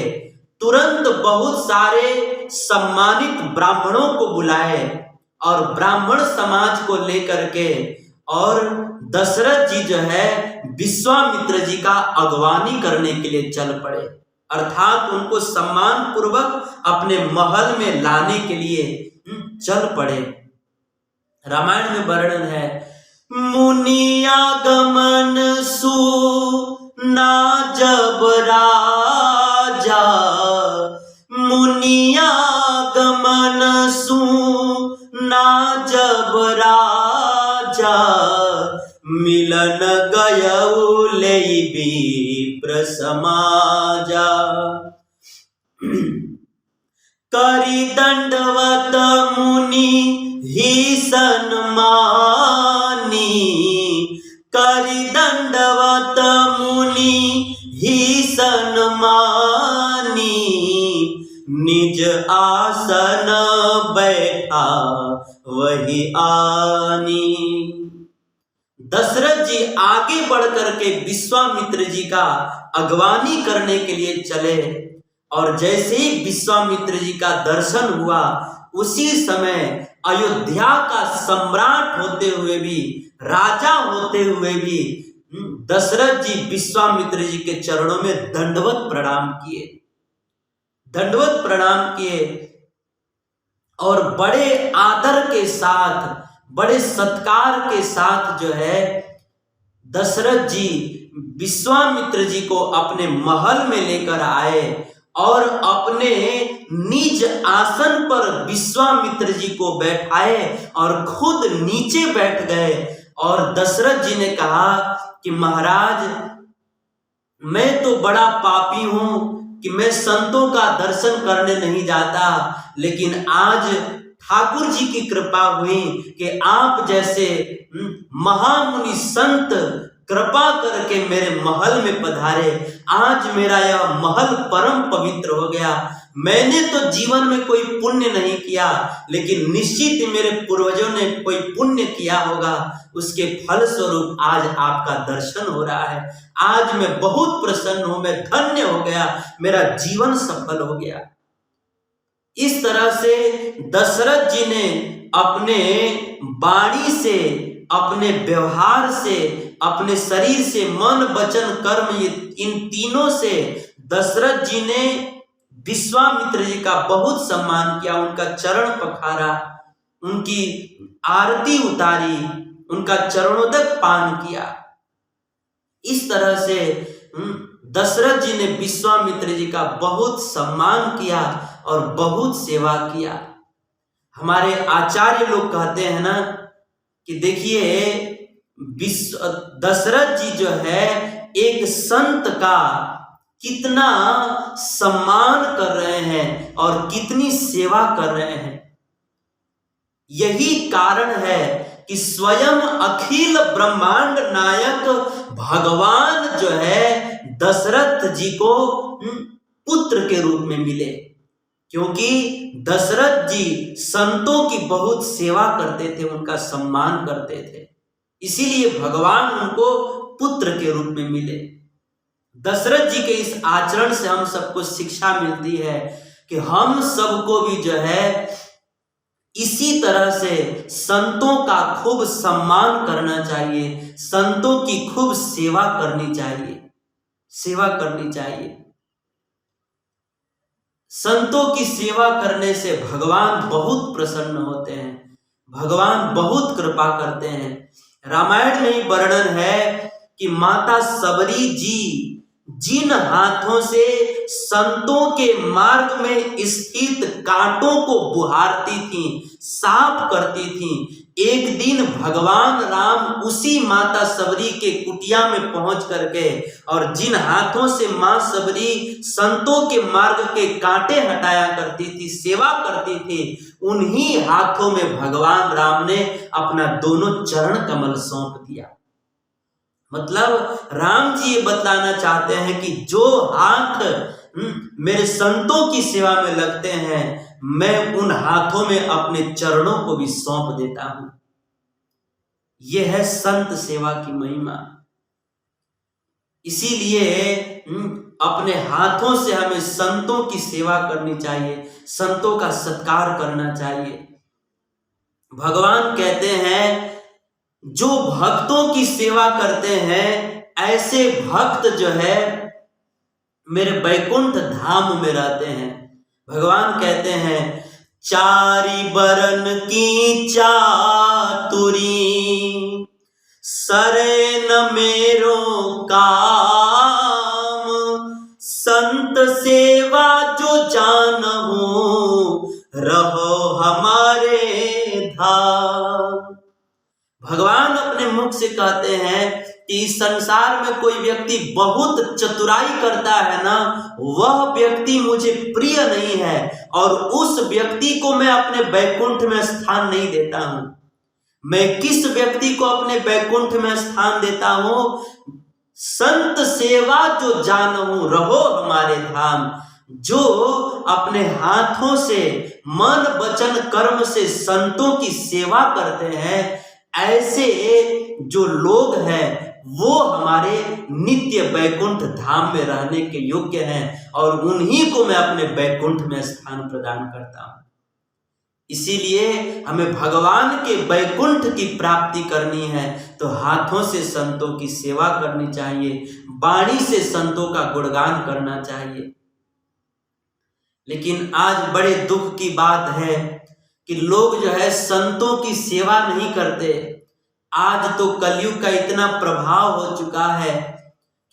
तुरंत बहुत सारे सम्मानित ब्राह्मणों को बुलाए और ब्राह्मण समाज को लेकर के और दशरथ जी जो है विश्वामित्र जी का अगवानी करने के लिए चल पड़े, अर्थात उनको सम्मान पूर्वक अपने महल में लाने के लिए चल पड़े। रामायण में वर्णन है, मुनि आगमन सुना जब राजा, मुनि आगमन सुना जब राजा, मिलन गयउ लेई विप्र समाजा, करी दंडवत मुनि ही सन्मानी, करी दंडवत मुनि ही सन्मानी, निज आसन बैठा वही आनी। दशरथ जी आगे बढ़ करके विश्वामित्र जी का अगवानी करने के लिए चले और जैसे ही विश्वामित्र जी का दर्शन हुआ उसी समय अयोध्या का सम्राट होते हुए भी, राजा होते हुए भी दशरथ जी विश्वामित्र जी के चरणों में दंडवत प्रणाम किए, दंडवत प्रणाम किए और बड़े आदर के साथ, बड़े सत्कार के साथ जो है दशरथ जी विश्वामित्र जी को अपने महल में लेकर आए और अपने निज आसन पर विश्वामित्र जी को बैठाए और खुद नीचे बैठ गए और दशरथ जी ने कहा कि महाराज, मैं तो बड़ा पापी हूं कि मैं संतों का दर्शन करने नहीं जाता, लेकिन आज ठाकुर जी की कृपा हुई कि आप जैसे महामुनि संत कृपा करके मेरे महल में पधारे। आज मेरा यह महल परम पवित्र हो गया। मैंने तो जीवन में कोई पुण्य नहीं किया, लेकिन निश्चित मेरे पूर्वजों ने कोई पुण्य किया होगा, उसके फल स्वरूप आज आपका दर्शन हो रहा है। आज मैं बहुत प्रसन्न हूं, मैं धन्य हो गया, मेरा जीवन सफल हो गया। इस तरह से दशरथ जी ने अपने वाणी से, अपने व्यवहार से, अपने शरीर से, मन वचन कर्म, इन तीनों से दशरथ जी ने विश्वामित्र जी का बहुत सम्मान किया, उनका चरण पखारा, उनकी आरती उतारी, उनका चरणोदक पान किया। इस तरह से दशरथ जी ने विश्वामित्र जी का बहुत सम्मान किया और बहुत सेवा किया। हमारे आचार्य लोग कहते हैं ना कि देखिए दशरथ जी जो है एक संत का कितना सम्मान कर रहे हैं और कितनी सेवा कर रहे हैं। यही कारण है कि स्वयं अखिल ब्रह्मांड नायक भगवान जो है दशरथ जी को पुत्र के रूप में मिले, क्योंकि दशरथ जी संतों की बहुत सेवा करते थे, उनका सम्मान करते थे, इसीलिए भगवान उनको पुत्र के रूप में मिले। दशरथ जी के इस आचरण से हम सबको शिक्षा मिलती है कि हम सबको भी जो है इसी तरह से संतों का खूब सम्मान करना चाहिए, संतों की खूब सेवा करनी चाहिए, सेवा करनी चाहिए। संतों की सेवा करने से भगवान बहुत प्रसन्न होते हैं, भगवान बहुत कृपा करते हैं। रामायण में ही वर्णन है कि माता सबरी जी जिन हाथों से संतों के मार्ग में स्थित कांटों को बुहारती थी, साफ करती थी, एक दिन भगवान राम उसी माता सबरी के कुटिया में पहुंच करके और जिन हाथों से मां सबरी संतों के मार्ग के कांटे हटाया करती थी, सेवा करती थी, उन्हीं हाथों में भगवान राम ने अपना दोनों चरण कमल सौंप दिया। मतलब राम जी ये बतलाना चाहते हैं कि जो हाथ मेरे संतों की सेवा में लगते हैं, मैं उन हाथों में अपने चरणों को भी सौंप देता हूं। यह है संत सेवा की महिमा। इसीलिए अपने हाथों से हमें संतों की सेवा करनी चाहिए, संतों का सत्कार करना चाहिए। भगवान कहते हैं जो भक्तों की सेवा करते हैं ऐसे भक्त जो है मेरे बैकुंठ धाम में रहते हैं। भगवान कहते हैं चारि बरन की चातुरी सरे न मेरो काम, संत सेवा जो जानहु रहो हमारे धाम। भगवान अपने मुख से कहते हैं कि इस संसार में कोई व्यक्ति बहुत चतुराई करता है ना, वह व्यक्ति मुझे प्रिय नहीं है और उस व्यक्ति को मैं अपने बैकुंठ में स्थान नहीं देता हूं। मैं किस व्यक्ति को अपने बैकुंठ में स्थान देता हूं? संत सेवा जो जानहु रहो हमारे धाम। जो अपने हाथों से मन वचन कर्म से संतों की सेवा करते हैं, ऐसे जो लोग हैं वो हमारे नित्य बैकुंठ धाम में रहने के योग्य हैं और उन्हीं को मैं अपने बैकुंठ में स्थान प्रदान करता हूं। इसीलिए हमें भगवान के बैकुंठ की प्राप्ति करनी है तो हाथों से संतों की सेवा करनी चाहिए, वाणी से संतों का गुणगान करना चाहिए। लेकिन आज बड़े दुख की बात है कि लोग जो है संतों की सेवा नहीं करते। आज तो कलयुग का इतना प्रभाव हो चुका है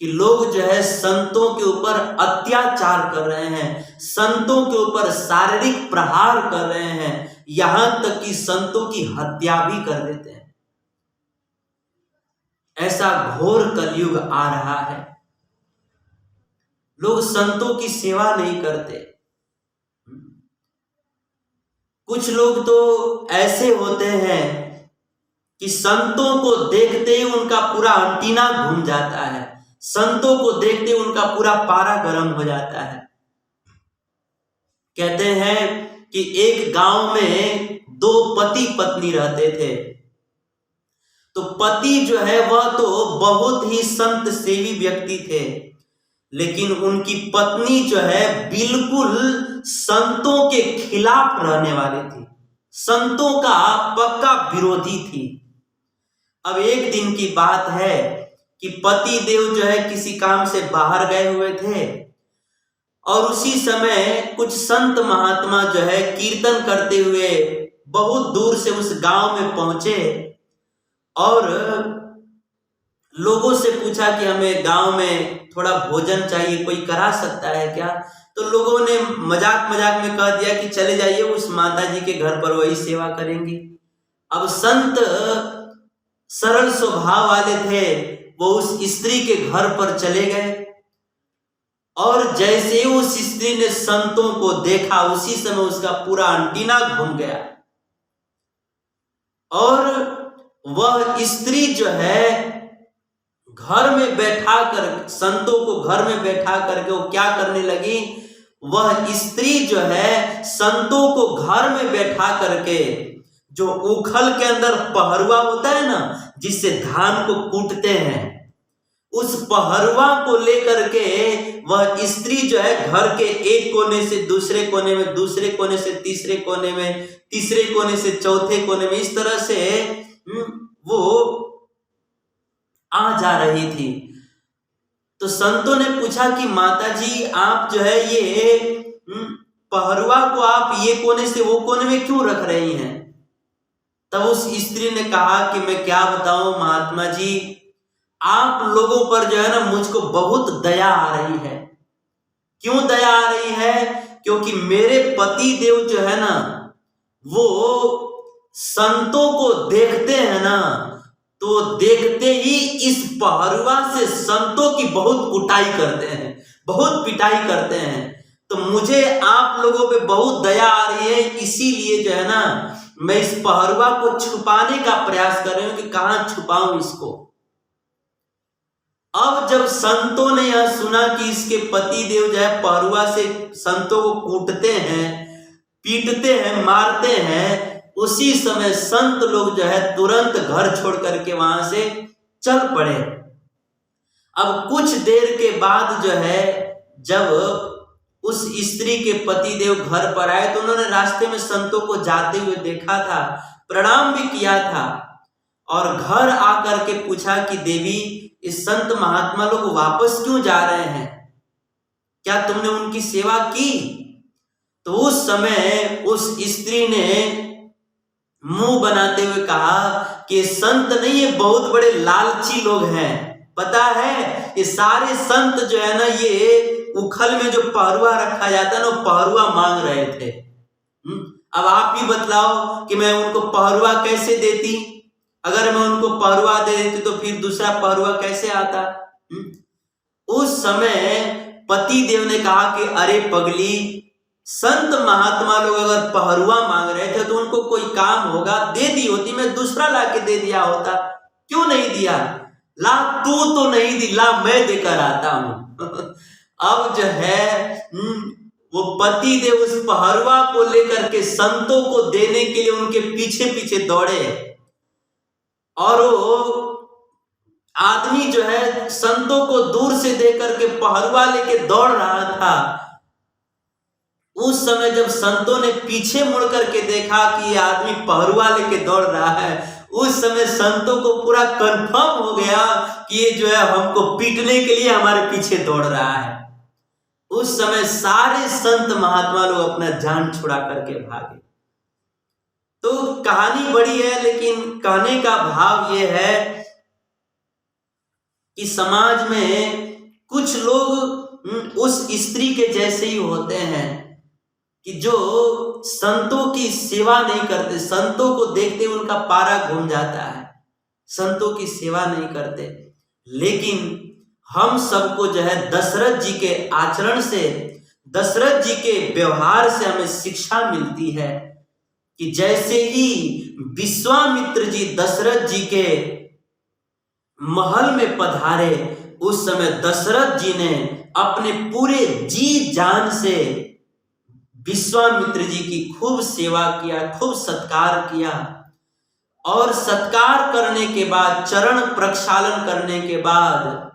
कि लोग जो है संतों के ऊपर अत्याचार कर रहे हैं, संतों के ऊपर शारीरिक प्रहार कर रहे हैं, यहां तक कि संतों की हत्या भी कर देते हैं। ऐसा घोर कलयुग आ रहा है। लोग संतों की सेवा नहीं करते। कुछ लोग तो ऐसे होते हैं कि संतों को देखते ही उनका पूरा अंटीना घूम जाता है, संतों को देखते ही उनका पूरा पारा गर्म हो जाता है। कहते हैं कि एक गांव में दो पति पत्नी रहते थे। तो पति जो है वह तो बहुत ही संत सेवी व्यक्ति थे, लेकिन उनकी पत्नी जो है बिल्कुल संतों के खिलाफ रहने वाली थी, संतों का पक्का विरोधी थी। अब एक दिन की बात है कि पति देव जो है किसी काम से बाहर गए हुए थे और उसी समय कुछ संत महात्मा जो है कीर्तन करते हुए बहुत दूर से उस गांव में पहुंचे और लोगों से पूछा कि हमें गांव में थोड़ा भोजन चाहिए, कोई करा सकता है क्या? तो लोगों ने मजाक मजाक में कह दिया कि चले जाइए उस माता जी के घर पर, वही सेवा करेंगी। अब संत सरल स्वभाव वाले थे, वो उस स्त्री के घर पर चले गए और जैसे ही उस स्त्री ने संतों को देखा उसी समय उसका पूरा अंटीना घूम गया। और वह स्त्री जो है घर में बैठा कर, संतों को घर में बैठा करके वो क्या करने लगी, वह स्त्री जो है संतों को घर में बैठा करके, जो उखल के अंदर पहरुआ होता है ना, जिससे धान को कूटते हैं, उस पहरुआ को लेकर के वह स्त्री जो है घर के एक कोने से दूसरे कोने में, दूसरे कोने से तीसरे कोने में, तीसरे कोने से चौथे कोने में, इस तरह से वो आ जा रही थी। तो संतों ने पूछा कि माता जी आप जो है ये पहरुआ को आप ये कोने से वो कोने में क्यों रख रही हैं? तब उस स्त्री ने कहा कि मैं क्या बताऊं महात्मा जी, आप लोगों पर जो है ना मुझको बहुत दया आ रही है। क्यों दया आ रही है? क्योंकि मेरे पति देव जो है ना वो संतों को देखते हैं ना, तो देखते ही इस पहरुआ से संतों की बहुत कुटाई करते हैं, बहुत पिटाई करते हैं। तो मुझे आप लोगों पे बहुत दया आ रही है, इसीलिए जो है ना मैं इस पहरुआ को छुपाने का प्रयास कर रही हूं कि कहां छुपाऊं इसको। अब जब संतों ने यह सुना कि इसके पति देव जो है पहरुआ से संतों को कूटते हैं, पीटते हैं, मारते हैं, उसी समय संत लोग जो है तुरंत घर छोड़ करके वहां से चल पड़े। अब कुछ देर के बाद जो है जब उस स्त्री के पति देव घर पर आए तो उन्होंने रास्ते में संतों को जाते हुए देखा था, प्रणाम भी किया था, और घर आकर के पूछा कि देवी इस संत महात्मा लोग वापस क्यों जा रहे हैं, क्या तुमने उनकी सेवा की? तो उस समय उस स्त्री ने मुंह बनाते हुए कहा कि संत नहीं, ये बहुत बड़े लालची लोग हैं। पता है ये सारे संत जो है ना ये उखल में जो पहरुआ रखा जाता है ना वो पहरुआ मांग रहे थे। अब आप ही बतलाओ कि मैं उनको पहरुआ कैसे देती? अगर मैं उनको पहरुआ दे देती तो फिर दूसरा पहरुआ कैसे आता? उस समय पति देव ने कहा कि अरे पगली, संत महात्मा लोग अगर पहरुआ मांग रहे थे तो उनको कोई काम होगा, दे दी होती, मैं दूसरा लाके दे दिया होता, क्यों नहीं दिया? ला तू तो नहीं दी, ला मैं देकर आता हूं। अब जो है वो पति देव उस पहरुआ को लेकर के संतों को देने के लिए उनके पीछे पीछे दौड़े, और वो आदमी जो है संतों को दूर से देख करके पहरुआ लेके दौड़ रहा था। उस समय जब संतों ने पीछे मुड़ करके देखा कि ये आदमी पहरुआ लेके दौड़ रहा है, उस समय संतों को पूरा कंफर्म हो गया कि ये जो है हमको पीटने के लिए हमारे पीछे दौड़ रहा है। उस समय सारे संत महात्मा लोग अपना जान छुड़ा करके भागे। तो कहानी बड़ी है, लेकिन कहने का भाव ये है कि समाज में कुछ लोग उस स्त्री के जैसे ही होते हैं कि जो संतों की सेवा नहीं करते, संतों को देखते उनका पारा घूम जाता है, संतों की सेवा नहीं करते। लेकिन हम सबको जो है दशरथ जी के आचरण से, दशरथ जी के व्यवहार से हमें शिक्षा मिलती है कि जैसे ही विश्वामित्र जी दशरथ जी के महल में पधारे, उस समय दशरथ जी ने अपने पूरे जी जान से विश्वामित्र जी की खूब सेवा किया, खूब सत्कार किया, और सत्कार करने के बाद, चरण प्रक्षालन करने के बाद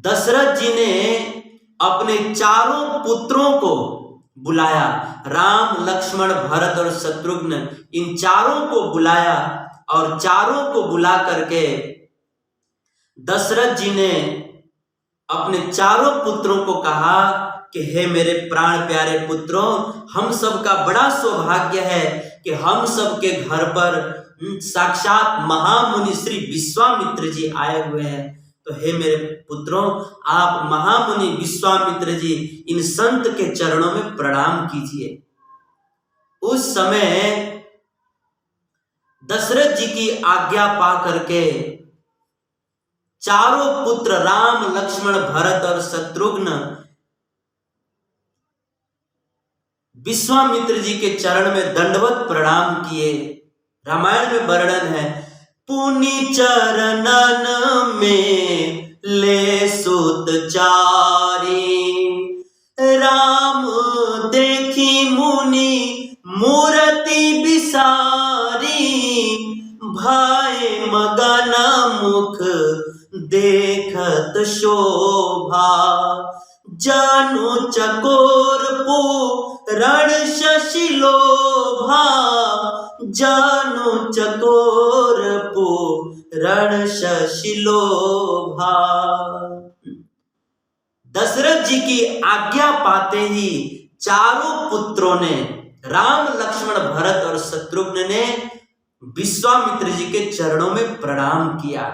दशरथ जी ने अपने चारों पुत्रों को बुलाया, राम, लक्ष्मण, भरत और शत्रुघ्न, इन चारों को बुलाया, और चारों को बुला करके दशरथ जी ने अपने चारों पुत्रों को कहा कि हे मेरे प्राण प्यारे पुत्रों, हम सब का बड़ा सौभाग्य है कि हम सब के घर पर साक्षात महामुनि श्री विश्वामित्र जी आए हुए हैं। तो हे मेरे पुत्रों, आप महामुनि विश्वामित्र जी इन संत के चरणों में प्रणाम कीजिए। उस समय दशरथ जी की आज्ञा पा करके चारों पुत्र राम, लक्ष्मण, भरत और शत्रुघ्न विश्वामित्र जी के चरण में दंडवत प्रणाम किए रामायण में वर्णन है, पुनि चरणन में ले सुत चारी, राम देखी मुनि मूर्ति बिसारी, भाई मगन मुख देखत शोभा, जानु चकोर पूरण शशि लोभा, जानु चकोर पूरण शशि लोभा। दशरथ जी की आज्ञा पाते ही चारों पुत्रों ने, राम लक्ष्मण भरत और शत्रुघ्न ने विश्वामित्र जी के चरणों में प्रणाम किया।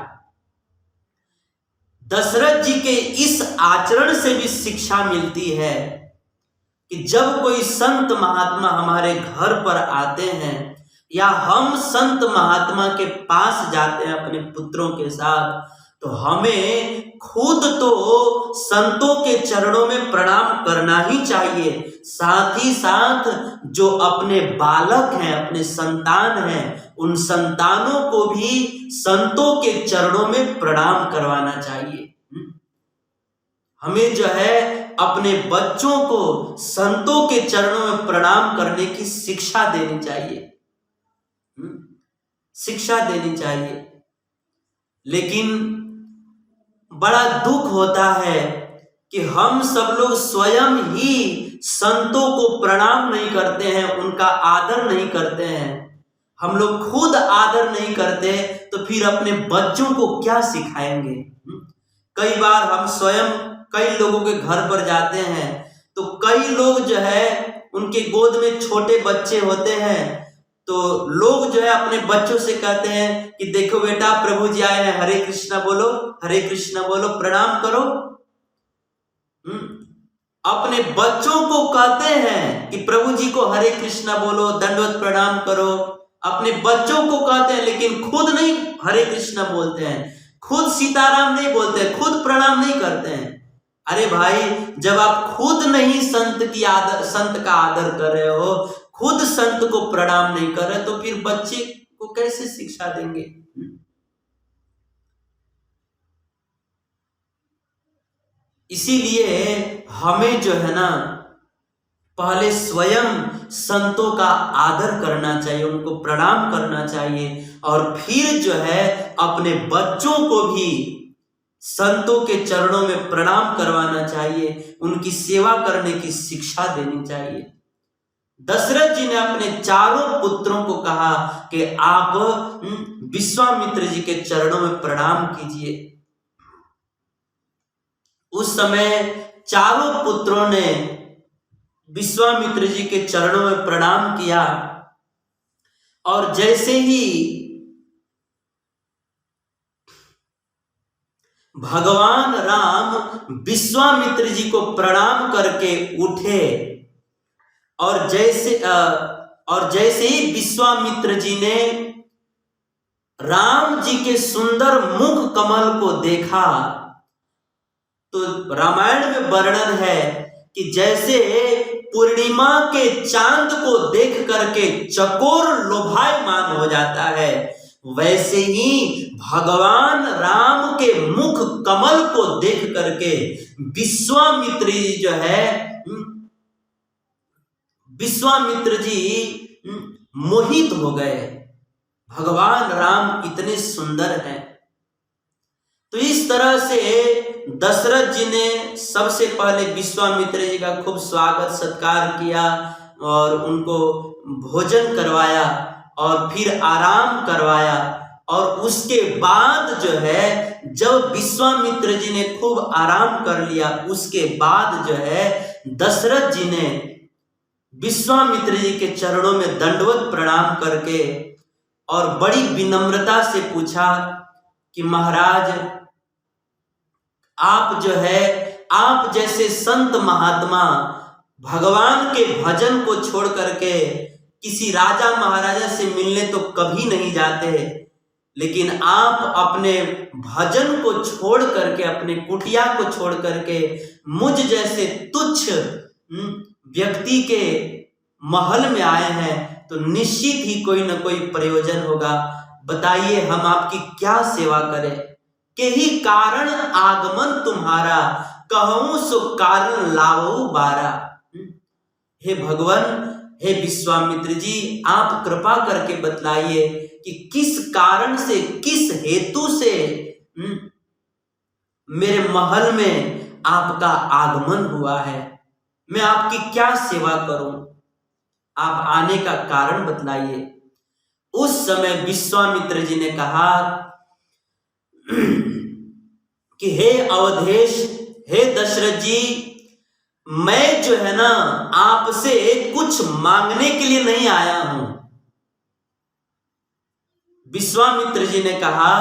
दशरथ जी के इस आचरण से भी शिक्षा मिलती है कि जब कोई संत महात्मा हमारे घर पर आते हैं या हम संत महात्मा के पास जाते हैं अपने पुत्रों के साथ, तो हमें खुद तो संतों के चरणों में प्रणाम करना ही चाहिए, साथ ही साथ जो अपने बालक हैं, अपने संतान हैं, उन संतानों को भी संतों के चरणों में प्रणाम करवाना चाहिए। हमें जो है अपने बच्चों को संतों के चरणों में प्रणाम करने की शिक्षा देनी चाहिए, शिक्षा देनी चाहिए। लेकिन बड़ा दुख होता है कि हम सब लोग स्वयं ही संतों को प्रणाम नहीं करते हैं, उनका आदर नहीं करते हैं। हम लोग खुद आदर नहीं करते तो फिर अपने बच्चों को क्या सिखाएंगे। कई बार हम स्वयं कई लोगों के घर पर जाते हैं तो कई लोग जो है उनके गोद में छोटे बच्चे होते हैं, तो लोग जो है अपने बच्चों से कहते हैं कि देखो बेटा प्रभु जी आए हैं, हरे कृष्णा बोलो, हरे कृष्णा बोलो, प्रणाम करो। अपने बच्चों को कहते हैं कि प्रभु जी को हरे कृष्णा बोलो, दंडवत प्रणाम करो, अपने बच्चों को कहते हैं, लेकिन खुद नहीं हरे कृष्णा बोलते हैं, खुद सीताराम नहीं बोलते हैं, खुद प्रणाम नहीं करते हैं। अरे भाई, जब आप खुद नहीं संत का आदर कर रहे हो, खुद संत को प्रणाम नहीं कर रहे, तो फिर बच्चे को कैसे शिक्षा देंगे। इसीलिए हमें जो है ना पहले स्वयं संतों का आदर करना चाहिए, उनको प्रणाम करना चाहिए, और फिर जो है अपने बच्चों को भी संतों के चरणों में प्रणाम करवाना चाहिए, उनकी सेवा करने की शिक्षा देनी चाहिए। दशरथ जी ने अपने चारों पुत्रों को कहा कि आप विश्वामित्र जी के चरणों में प्रणाम कीजिए। उस समय चारों पुत्रों ने विश्वामित्र जी के चरणों में प्रणाम किया, और जैसे ही भगवान राम विश्वामित्र जी को प्रणाम करके उठे, और जैसे ही विश्वामित्र जी ने राम जी के सुंदर मुख कमल को देखा, तो रामायण में वर्णन है कि जैसे पूर्णिमा के चांद को देख करके चकोर लोभायमान हो जाता है, वैसे ही भगवान राम के मुख कमल को देख करके विश्वामित्र जी जो है, विश्वामित्र जी मोहित हो गए। भगवान राम इतने सुंदर हैं। तो इस तरह से दशरथ जी ने सबसे पहले विश्वामित्र जी का खूब स्वागत सत्कार किया और उनको भोजन करवाया और फिर आराम करवाया, और उसके बाद जो है जब विश्वामित्र जी ने खूब आराम कर लिया, उसके बाद जो है दशरथ जी ने विश्वामित्र जी के चरणों में दंडवत प्रणाम करके और बड़ी विनम्रता से पूछा कि महाराज, आप जो है, आप जैसे संत महात्मा भगवान के भजन को छोड़ करके किसी राजा महाराजा से मिलने तो कभी नहीं जाते, लेकिन आप अपने भजन को छोड़ करके, अपने कुटिया को छोड़ करके मुझ जैसे तुच्छ व्यक्ति के महल में आए हैं, तो निश्चित ही कोई ना कोई प्रयोजन होगा। बताइए हम आपकी क्या सेवा करें। के ही कारण आगमन तुम्हारा, कहूं सो कारण लावो बारा। हे भगवान, हे विश्वामित्र जी, आप कृपा करके बतलाइए कि किस कारण से, किस हेतु से मेरे महल में आपका आगमन हुआ है। मैं आपकी क्या सेवा करूं, आप आने का कारण बतलाइए। उस समय विश्वामित्र जी ने कहा कि हे अवधेश, हे दशरथ जी, मैं जो है ना आपसे कुछ मांगने के लिए नहीं आया हूं। विश्वामित्र जी ने कहा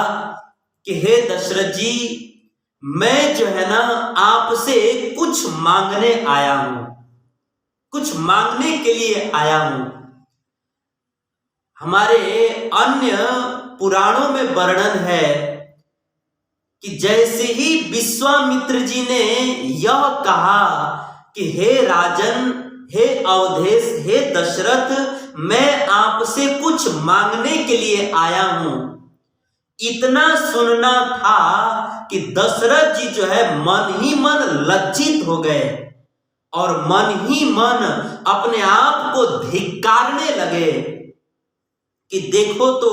कि हे दशरथ जी, मैं जो है ना आपसे कुछ मांगने आया हूं, कुछ मांगने के लिए आया हूं। हमारे अन्य पुराणों में वर्णन है कि जैसे ही विश्वामित्र जी ने यह कहा कि हे राजन, हे अवधेश, हे दशरथ, मैं आपसे कुछ मांगने के लिए आया हूं, इतना सुनना था कि दशरथ जी जो है मन ही मन लज्जित हो गए और मन ही मन अपने आप को धिक्कारने लगे कि देखो तो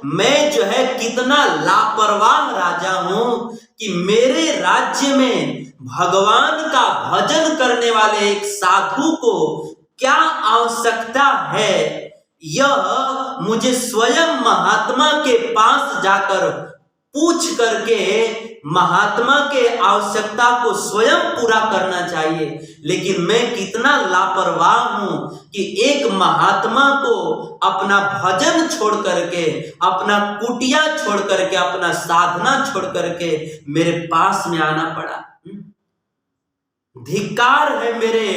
मैं जो है कितना लापरवाह राजा हूं कि मेरे राज्य में भगवान का भजन करने वाले एक साधु को क्या आवश्यकता है, यह मुझे स्वयं महात्मा के पास जाकर पूछ करके महात्मा के आवश्यकता को स्वयं पूरा करना चाहिए। लेकिन मैं कितना लापरवाह हूं कि एक महात्मा को अपना भजन छोड़ करके, अपना कुटिया छोड़ करके, अपना साधना छोड़ करके मेरे पास में आना पड़ा। धिक्कार है मेरे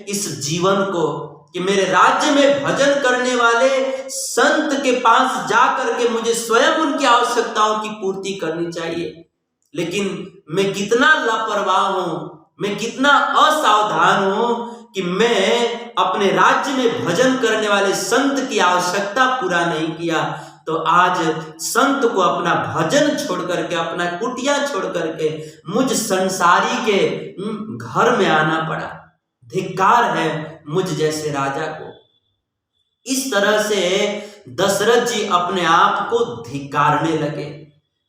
इस जीवन को कि मेरे राज्य में भजन करने वाले संत के पास जाकर के मुझे स्वयं उनकी आवश्यकताओं की पूर्ति करनी चाहिए। लेकिन मैं कितना लापरवाह हूं, मैं कितना असावधान हूं कि मैं अपने राज्य में भजन करने वाले संत की आवश्यकता पूरा नहीं किया। तो आज संत को अपना भजन छोड़ करके, अपना कुटिया छोड़ करके मुझ संसारी के घर में आना पड़ा। धिक्कार है मुझ जैसे राजा को। इस तरह से दशरथ जी अपने आप को धिक्कारने लगे।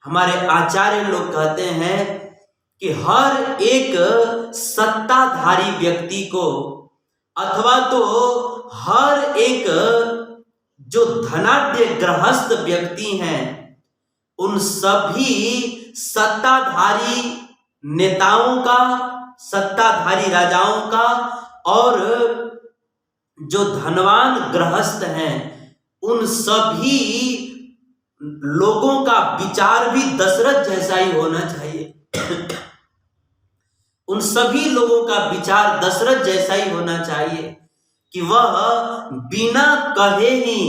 हमारे आचार्य लोग कहते हैं कि हर एक सत्ताधारी व्यक्ति को, अथवा तो हर एक जो धनाढ्य गृहस्थ व्यक्ति हैं, उन सभी सत्ताधारी नेताओं का, सत्ताधारी राजाओं का और जो धनवान गृहस्थ हैं, उन सभी लोगों का विचार भी दशरथ जैसा ही होना चाहिए। उन सभी लोगों का विचार दशरथ जैसा ही होना चाहिए कि वह बिना कहे ही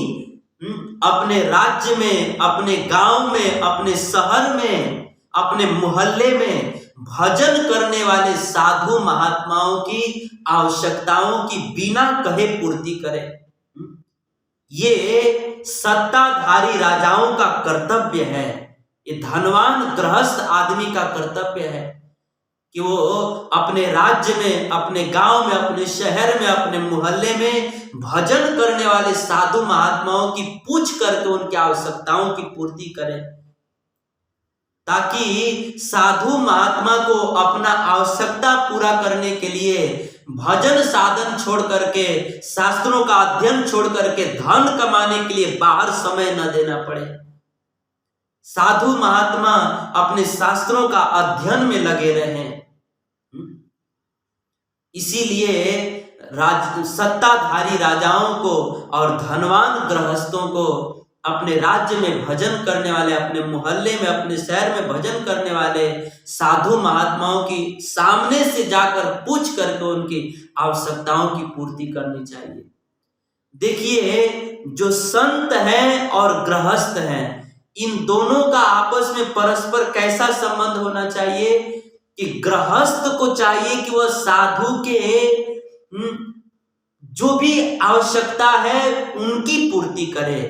अपने राज्य में, अपने गांव में, अपने शहर में, अपने मोहल्ले में भजन करने वाले साधु महात्माओं की आवश्यकताओं की बिना कहे पूर्ति करे। ये सत्ताधारी राजाओं का कर्तव्य है, ये धनवान गृहस्थ आदमी का कर्तव्य है कि वो अपने राज्य में, अपने गांव में, अपने शहर में, अपने मोहल्ले में भजन करने वाले साधु महात्माओं की पूछ करके उनकी आवश्यकताओं की पूर्ति करें, ताकि साधु महात्मा को अपना आवश्यकता पूरा करने के लिए भजन साधन छोड़ करके, शास्त्रों का अध्ययन छोड़ करके धन कमाने के लिए बाहर समय न देना पड़े। साधु महात्मा अपने शास्त्रों का अध्ययन में लगे रहें। इसीलिए सत्ताधारी राजाओं को और धनवान गृहस्थों को अपने राज्य में भजन करने वाले, अपने मोहल्ले में, अपने शहर में भजन करने वाले साधु महात्माओं की सामने से जाकर पूछ करके उनकी आवश्यकताओं की पूर्ति करनी चाहिए। देखिए, जो संत हैं और गृहस्थ हैं, इन दोनों का आपस में परस्पर कैसा संबंध होना चाहिए कि गृहस्थ को चाहिए कि वह साधु के जो भी आवश्यकता है उनकी पूर्ति करे।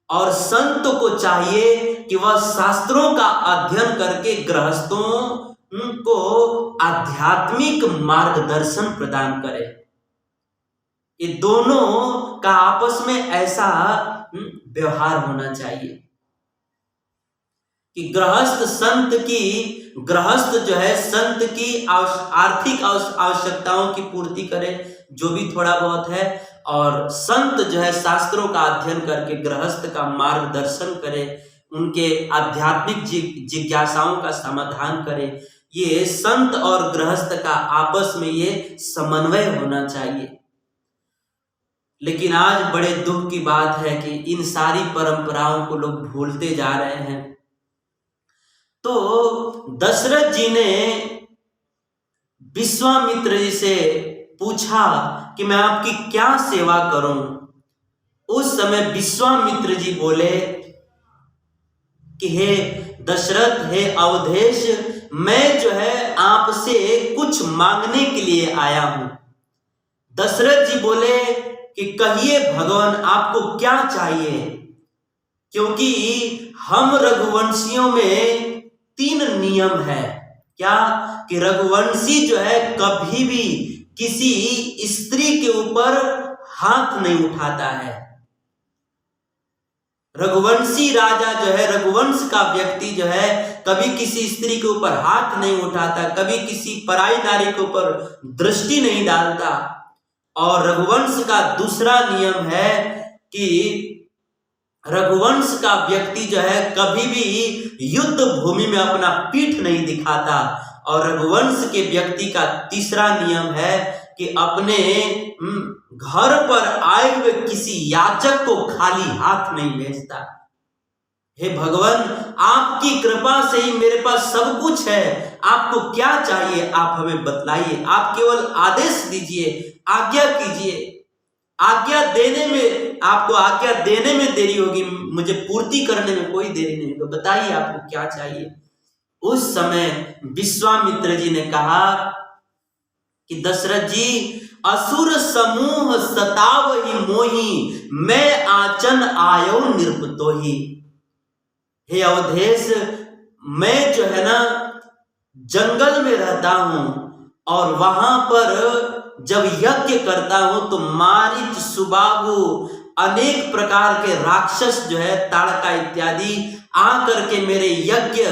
और संत को चाहिए कि वह शास्त्रों का अध्ययन करके गृहस्थों को आध्यात्मिक मार्गदर्शन प्रदान करे। ये दोनों का आपस में ऐसा व्यवहार होना चाहिए कि गृहस्थ जो है संत की आर्थिक आवश्यकताओं की पूर्ति करे, जो भी थोड़ा बहुत है, और संत जो है शास्त्रों का अध्ययन करके गृहस्थ का मार्गदर्शन करे, उनके आध्यात्मिक जिज्ञासाओं का समाधान करे। ये संत और गृहस्थ का आपस में ये समन्वय होना चाहिए। लेकिन आज बड़े दुख की बात है कि इन सारी परंपराओं को लोग भूलते जा रहे हैं। तो दशरथ जी ने विश्वामित्र जी से पूछा कि मैं आपकी क्या सेवा करूं। उस समय विश्वामित्र जी बोले कि हे दशरथ, हे अवधेश, मैं जो है आपसे कुछ मांगने के लिए आया हूं। दशरथ जी बोले कि कहिए भगवान, आपको क्या चाहिए, क्योंकि हम रघुवंशियों में 3 नियम है। क्या कि रघुवंशी जो है कभी भी किसी स्त्री के ऊपर हाथ नहीं उठाता है। रघुवंशी राजा जो है, रघुवंश का व्यक्ति जो है, कभी किसी स्त्री के ऊपर हाथ नहीं उठाता, कभी किसी पराई नारी के ऊपर दृष्टि नहीं डालता। और रघुवंश का दूसरा नियम है कि रघुवंश का व्यक्ति जो है कभी भी युद्ध भूमि में अपना पीठ नहीं दिखाता। और रघुवंश के व्यक्ति का तीसरा नियम है कि अपने घर पर आए हुए किसी याचक को खाली हाथ नहीं भेजता। हे भगवान, आपकी कृपा से ही मेरे पास सब कुछ है, आपको क्या चाहिए आप हमें बतलाइए। आप केवल आदेश दीजिए, आज्ञा कीजिए। आज्ञा देने में, आपको आज्ञा देने में देरी होगी, मुझे पूर्ति करने में कोई देरी नहीं। तो बताइए आपको क्या चाहिए। उस समय विश्वामित्र जी ने कहा कि दशरथ जी, असुर समूह सतावहि मोहि, मैं आचन आयो निरपतोहि। हे अवधेश, मैं जो है ना जंगल में रहता हूं, और वहां पर जब यज्ञ करता हूं तो मारीच, सुबाहु, अनेक प्रकार के राक्षस जो है, ताड़का इत्यादि आकर के मेरे यज्ञ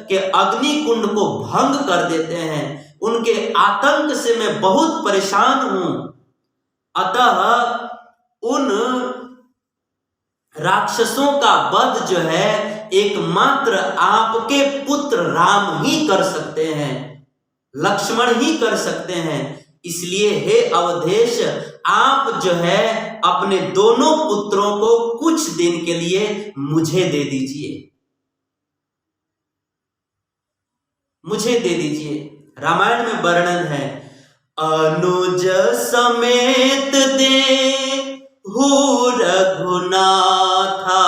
के अग्नि कुंड को भंग कर देते हैं। उनके आतंक से मैं बहुत परेशान हूं। अतः उन राक्षसों का वध जो है एकमात्र आपके पुत्र राम ही कर सकते हैं, लक्ष्मण ही कर सकते हैं। इसलिए हे अवधेश, आप जो है अपने दोनों पुत्रों को कुछ दिन के लिए मुझे दे दीजिए, मुझे दे दीजिए। रामायण में वर्णन है, अनुज समेत दे हु रघुनाथा,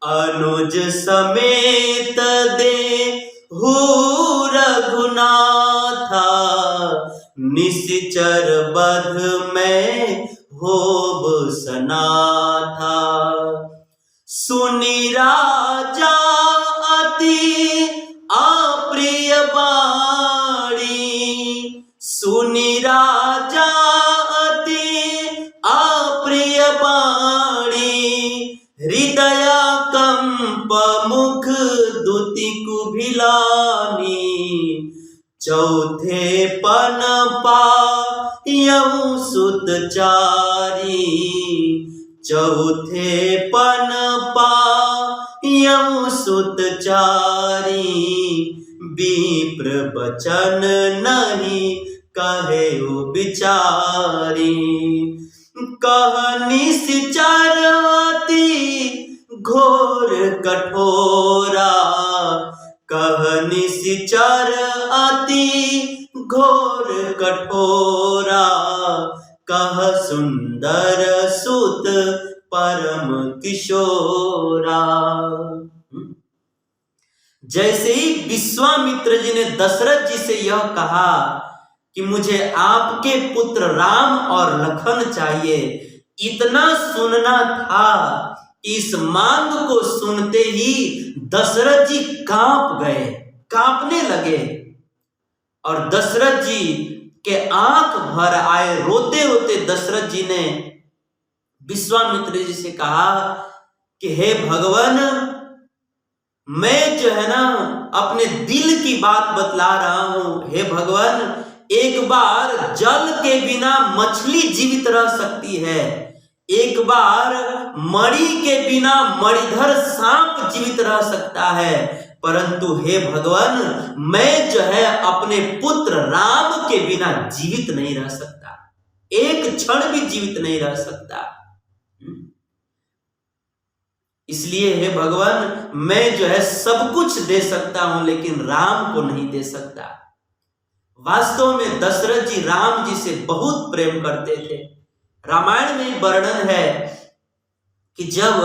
अनुज समेत दे हु रघुनाथा, निश्चर बध में होब सनाथा। सुनि राजा अति अप्रिय बाणी, सुनि राजा अति अप्रिय बाणी, हृदय कंप मुख दुति कुभिलानी, चौथे पन पायऊ सुतचारी, चौथे पन पायऊ सुतचारी, विप्र बचन नहीं कहे बिचारी, कह निश्चर अति घोर कठोरा, कह निश्चर अति घोर कठोरा, कह सुंदर सुत परम किशोरा। जैसे ही विश्वामित्र जी ने दशरथ जी से यह कहा कि मुझे आपके पुत्र राम और लखन चाहिए। इतना सुनना था कि इस मांग को सुनते ही दशरथ जी कांप गए, कांपने लगे। और दशरथ जी के आंख भर आए। रोते रोते दशरथ जी ने विश्वामित्र जी से कहा कि हे भगवान, मैं जो है ना अपने दिल की बात बतला रहा हूं। हे भगवान, एक बार जल के बिना मछली जीवित रह सकती है, एक बार मणि के बिना मणिधर सांप जीवित रह सकता है, परंतु हे भगवान, मैं जो है अपने पुत्र राम के बिना जीवित नहीं रह सकता, एक क्षण भी जीवित नहीं रह सकता। इसलिए हे भगवान, मैं जो है सब कुछ दे सकता हूं, लेकिन राम को नहीं दे सकता। वास्तव में दशरथ जी राम जी से बहुत प्रेम करते थे। रामायण में वर्णन है कि जब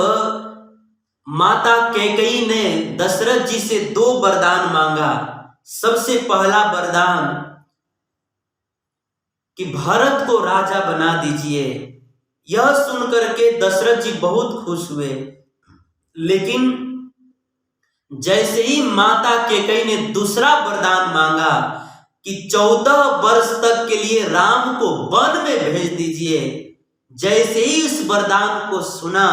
माता कैकेयी ने दशरथ जी से 2 वरदान मांगा। सबसे पहला वरदान कि भरत को राजा बना दीजिए। यह सुनकर के दशरथ जी बहुत खुश हुए, लेकिन जैसे ही माता कैकेयी ने दूसरा वरदान मांगा कि 14 वर्ष तक के लिए राम को वन में भेज दीजिए, जैसे ही इस वरदान को सुना,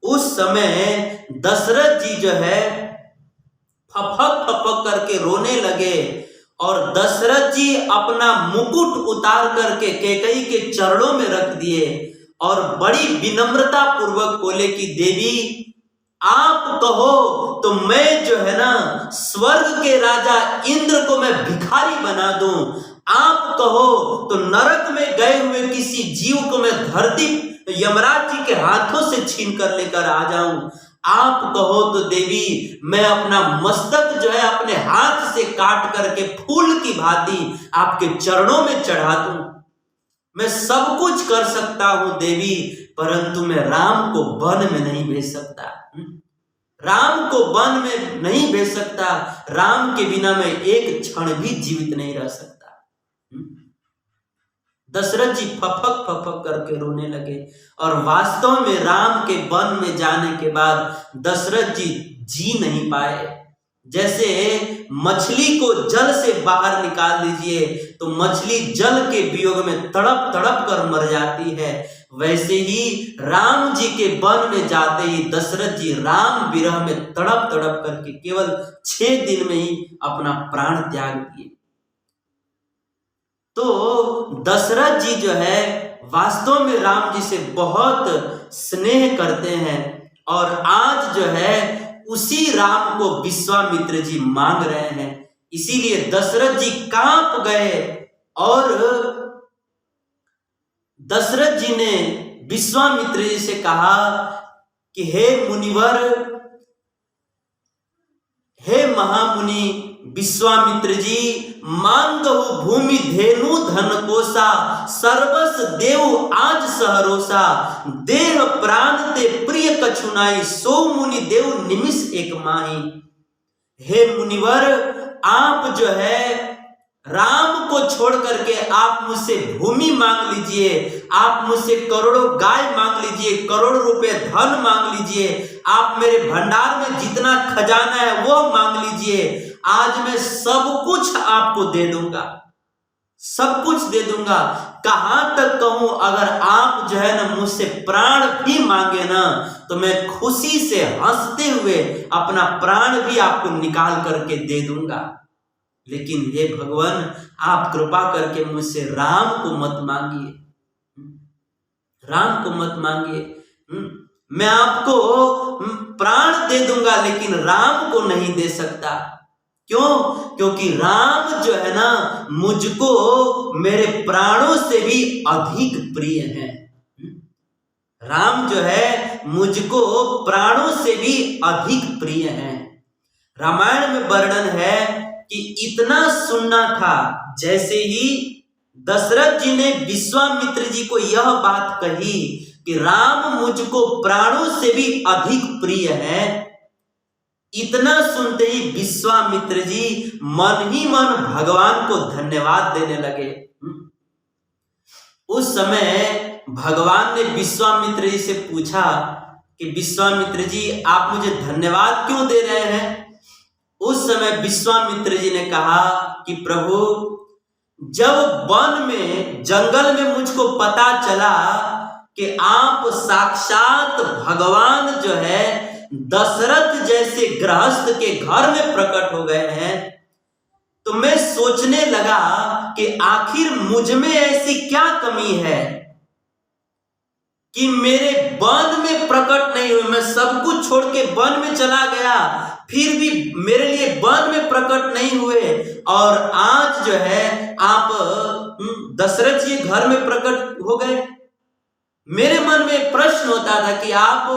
उस समय दशरथ जी जो है फपक फपक करके रोने लगे। और दशरथ जी अपना मुकुट उतार करके कैकेयी के चरणों में रख दिए और बड़ी विनम्रता पूर्वक बोले कि देवी, आप कहो तो मैं जो है ना स्वर्ग के राजा इंद्र को मैं भिखारी बना दूं, आप कहो तो नरक में गए हुए किसी जीव को मैं धरती यमराज जी के हाथों से छीन कर लेकर आ जाऊं, आप कहो तो देवी मैं अपना मस्तक जो है अपने हाथ से काट करके फूल की भांति आपके चरणों में चढ़ा दूं। मैं सब कुछ कर सकता हूं देवी, परंतु मैं राम को वन में नहीं भेज सकता। राम को वन में नहीं भेज सकता। राम के बिना मैं एक क्षण भी जीवित नहीं रह सकता। दशरथ जी फपक फपक करके रोने लगे। और वास्तव में राम के वन में जाने के बाद दशरथ जी नहीं पाए। जैसे मछली को जल से बाहर निकाल दीजिए तो मछली जल के वियोग में तड़प तड़प कर मर जाती है, वैसे ही राम जी के वन में जाते ही दशरथ जी राम विरह में तड़प तड़प करके केवल 6 दिन में ही अपना प्राण त्याग दिए। तो दशरथ जी जो है वास्तव में राम जी से बहुत स्नेह करते हैं और आज जो है उसी राम को विश्वामित्र जी मांग रहे हैं। इसीलिए दशरथ जी कांप गए और दशरथ जी ने विश्वामित्र जी से कहा कि हे मुनिवर, हे महामुनि विश्वामित्र जी, मांगहु भूमि धेनु धन कोसा, सर्वस देव आज सहरोसा, देह प्राण ते प्रिय कछुनाई, सो मुनि देव निमिष एक माही। हे मुनिवर, आप जो है राम को छोड़ करके आप मुझसे भूमि मांग लीजिए, आप मुझसे करोड़ों गाय मांग लीजिए, करोड़ों रुपए धन मांग लीजिए, आप मेरे भंडार में जितना खजाना है वो मांग लीजिए, आज मैं सब कुछ आपको दे दूंगा, सब कुछ दे दूंगा। कहां तक कहूं, अगर आप जो है ना मुझसे प्राण भी मांगे ना तो मैं खुशी से हंसते हुए अपना प्राण भी आपको निकाल करके दे दूंगा। लेकिन हे भगवान, आप कृपा करके मुझसे राम को मत मांगिए, राम को मत मांगिए। मैं आपको प्राण दे दूंगा लेकिन राम को नहीं दे सकता। क्यों? क्योंकि राम जो है ना मुझको मेरे प्राणों से भी अधिक प्रिय है। राम जो है मुझको प्राणों से भी अधिक प्रिय है। रामायण में वर्णन है कि इतना सुनना था, जैसे ही दशरथ जी ने विश्वामित्र जी को यह बात कही कि राम मुझको प्राणों से भी अधिक प्रिय है, इतना सुनते ही विश्वामित्र जी मन ही मन भगवान को धन्यवाद देने लगे। उस समय भगवान ने विश्वामित्र जी से पूछा कि विश्वामित्र जी आप मुझे धन्यवाद क्यों दे रहे हैं? उस समय विश्वामित्र जी ने कहा कि प्रभु, जब वन में जंगल में मुझको पता चला कि आप साक्षात भगवान जो है दशरथ जैसे गृहस्थ के घर में प्रकट हो गए हैं, तो मैं सोचने लगा कि आखिर मुझ में ऐसी क्या कमी है कि मेरे वन में प्रकट नहीं हुए। मैं सब कुछ छोड़ के वन में चला गया, फिर भी मेरे लिए वन में प्रकट नहीं हुए, और आज जो है आप दशरथ जी घर में प्रकट हो गए। मेरे मन में प्रश्न होता था कि आप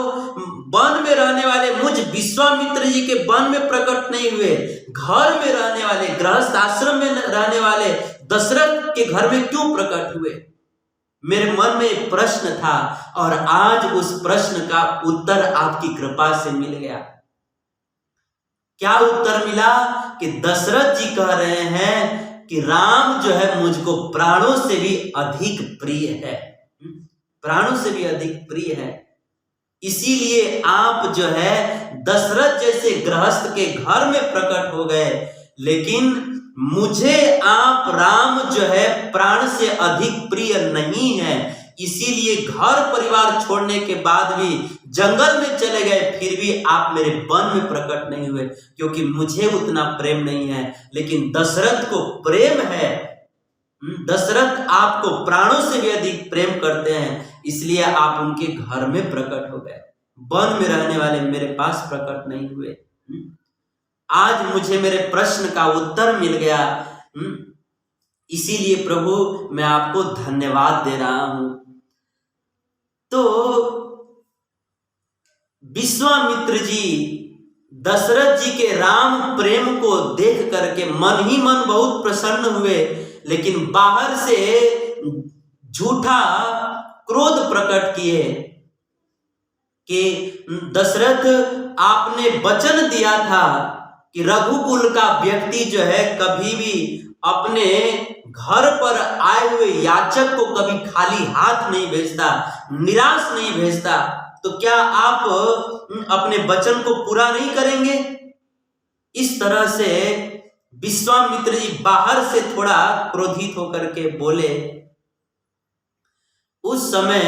वन में रहने वाले मुझ विश्वामित्र जी के वन में प्रकट नहीं हुए, घर में रहने वाले गृहस्थ आश्रम में रहने वाले दशरथ के घर में क्यों प्रकट हुए? मेरे मन में प्रश्न था, और आज उस प्रश्न का उत्तर आपकी कृपा से मिल गया। क्या उत्तर मिला? कि दशरथ जी कह रहे हैं कि राम जो है मुझको प्राणों से भी अधिक प्रिय है, प्राणों से भी अधिक प्रिय है, इसीलिए आप जो है दशरथ जैसे गृहस्थ के घर में प्रकट हो गए। लेकिन मुझे आप राम जो है प्राण से अधिक प्रिय नहीं है, इसीलिए घर परिवार छोड़ने के बाद भी जंगल में चले गए, फिर भी आप मेरे वन में प्रकट नहीं हुए, क्योंकि मुझे उतना प्रेम नहीं है, लेकिन दशरथ को प्रेम है। दशरथ आपको प्राणों से भी अधिक प्रेम करते हैं, इसलिए आप उनके घर में प्रकट हो गए, वन में रहने वाले मेरे पास प्रकट नहीं हुए। आज मुझे मेरे प्रश्न का उत्तर मिल गया, इसीलिए प्रभु मैं आपको धन्यवाद दे रहा हूं। तो विश्वामित्र जी दशरथ जी के राम प्रेम को देख करके मन ही मन बहुत प्रसन्न हुए, लेकिन बाहर से झूठा क्रोध प्रकट किए कि दशरथ, आपने वचन दिया था कि रघुकुल का व्यक्ति जो है कभी भी अपने घर पर आए हुए याचक को कभी खाली हाथ नहीं भेजता, निराश नहीं भेजता, तो क्या आप अपने वचन को पूरा नहीं करेंगे? इस तरह से विश्वामित्र जी बाहर से थोड़ा क्रोधित होकर के बोले। उस समय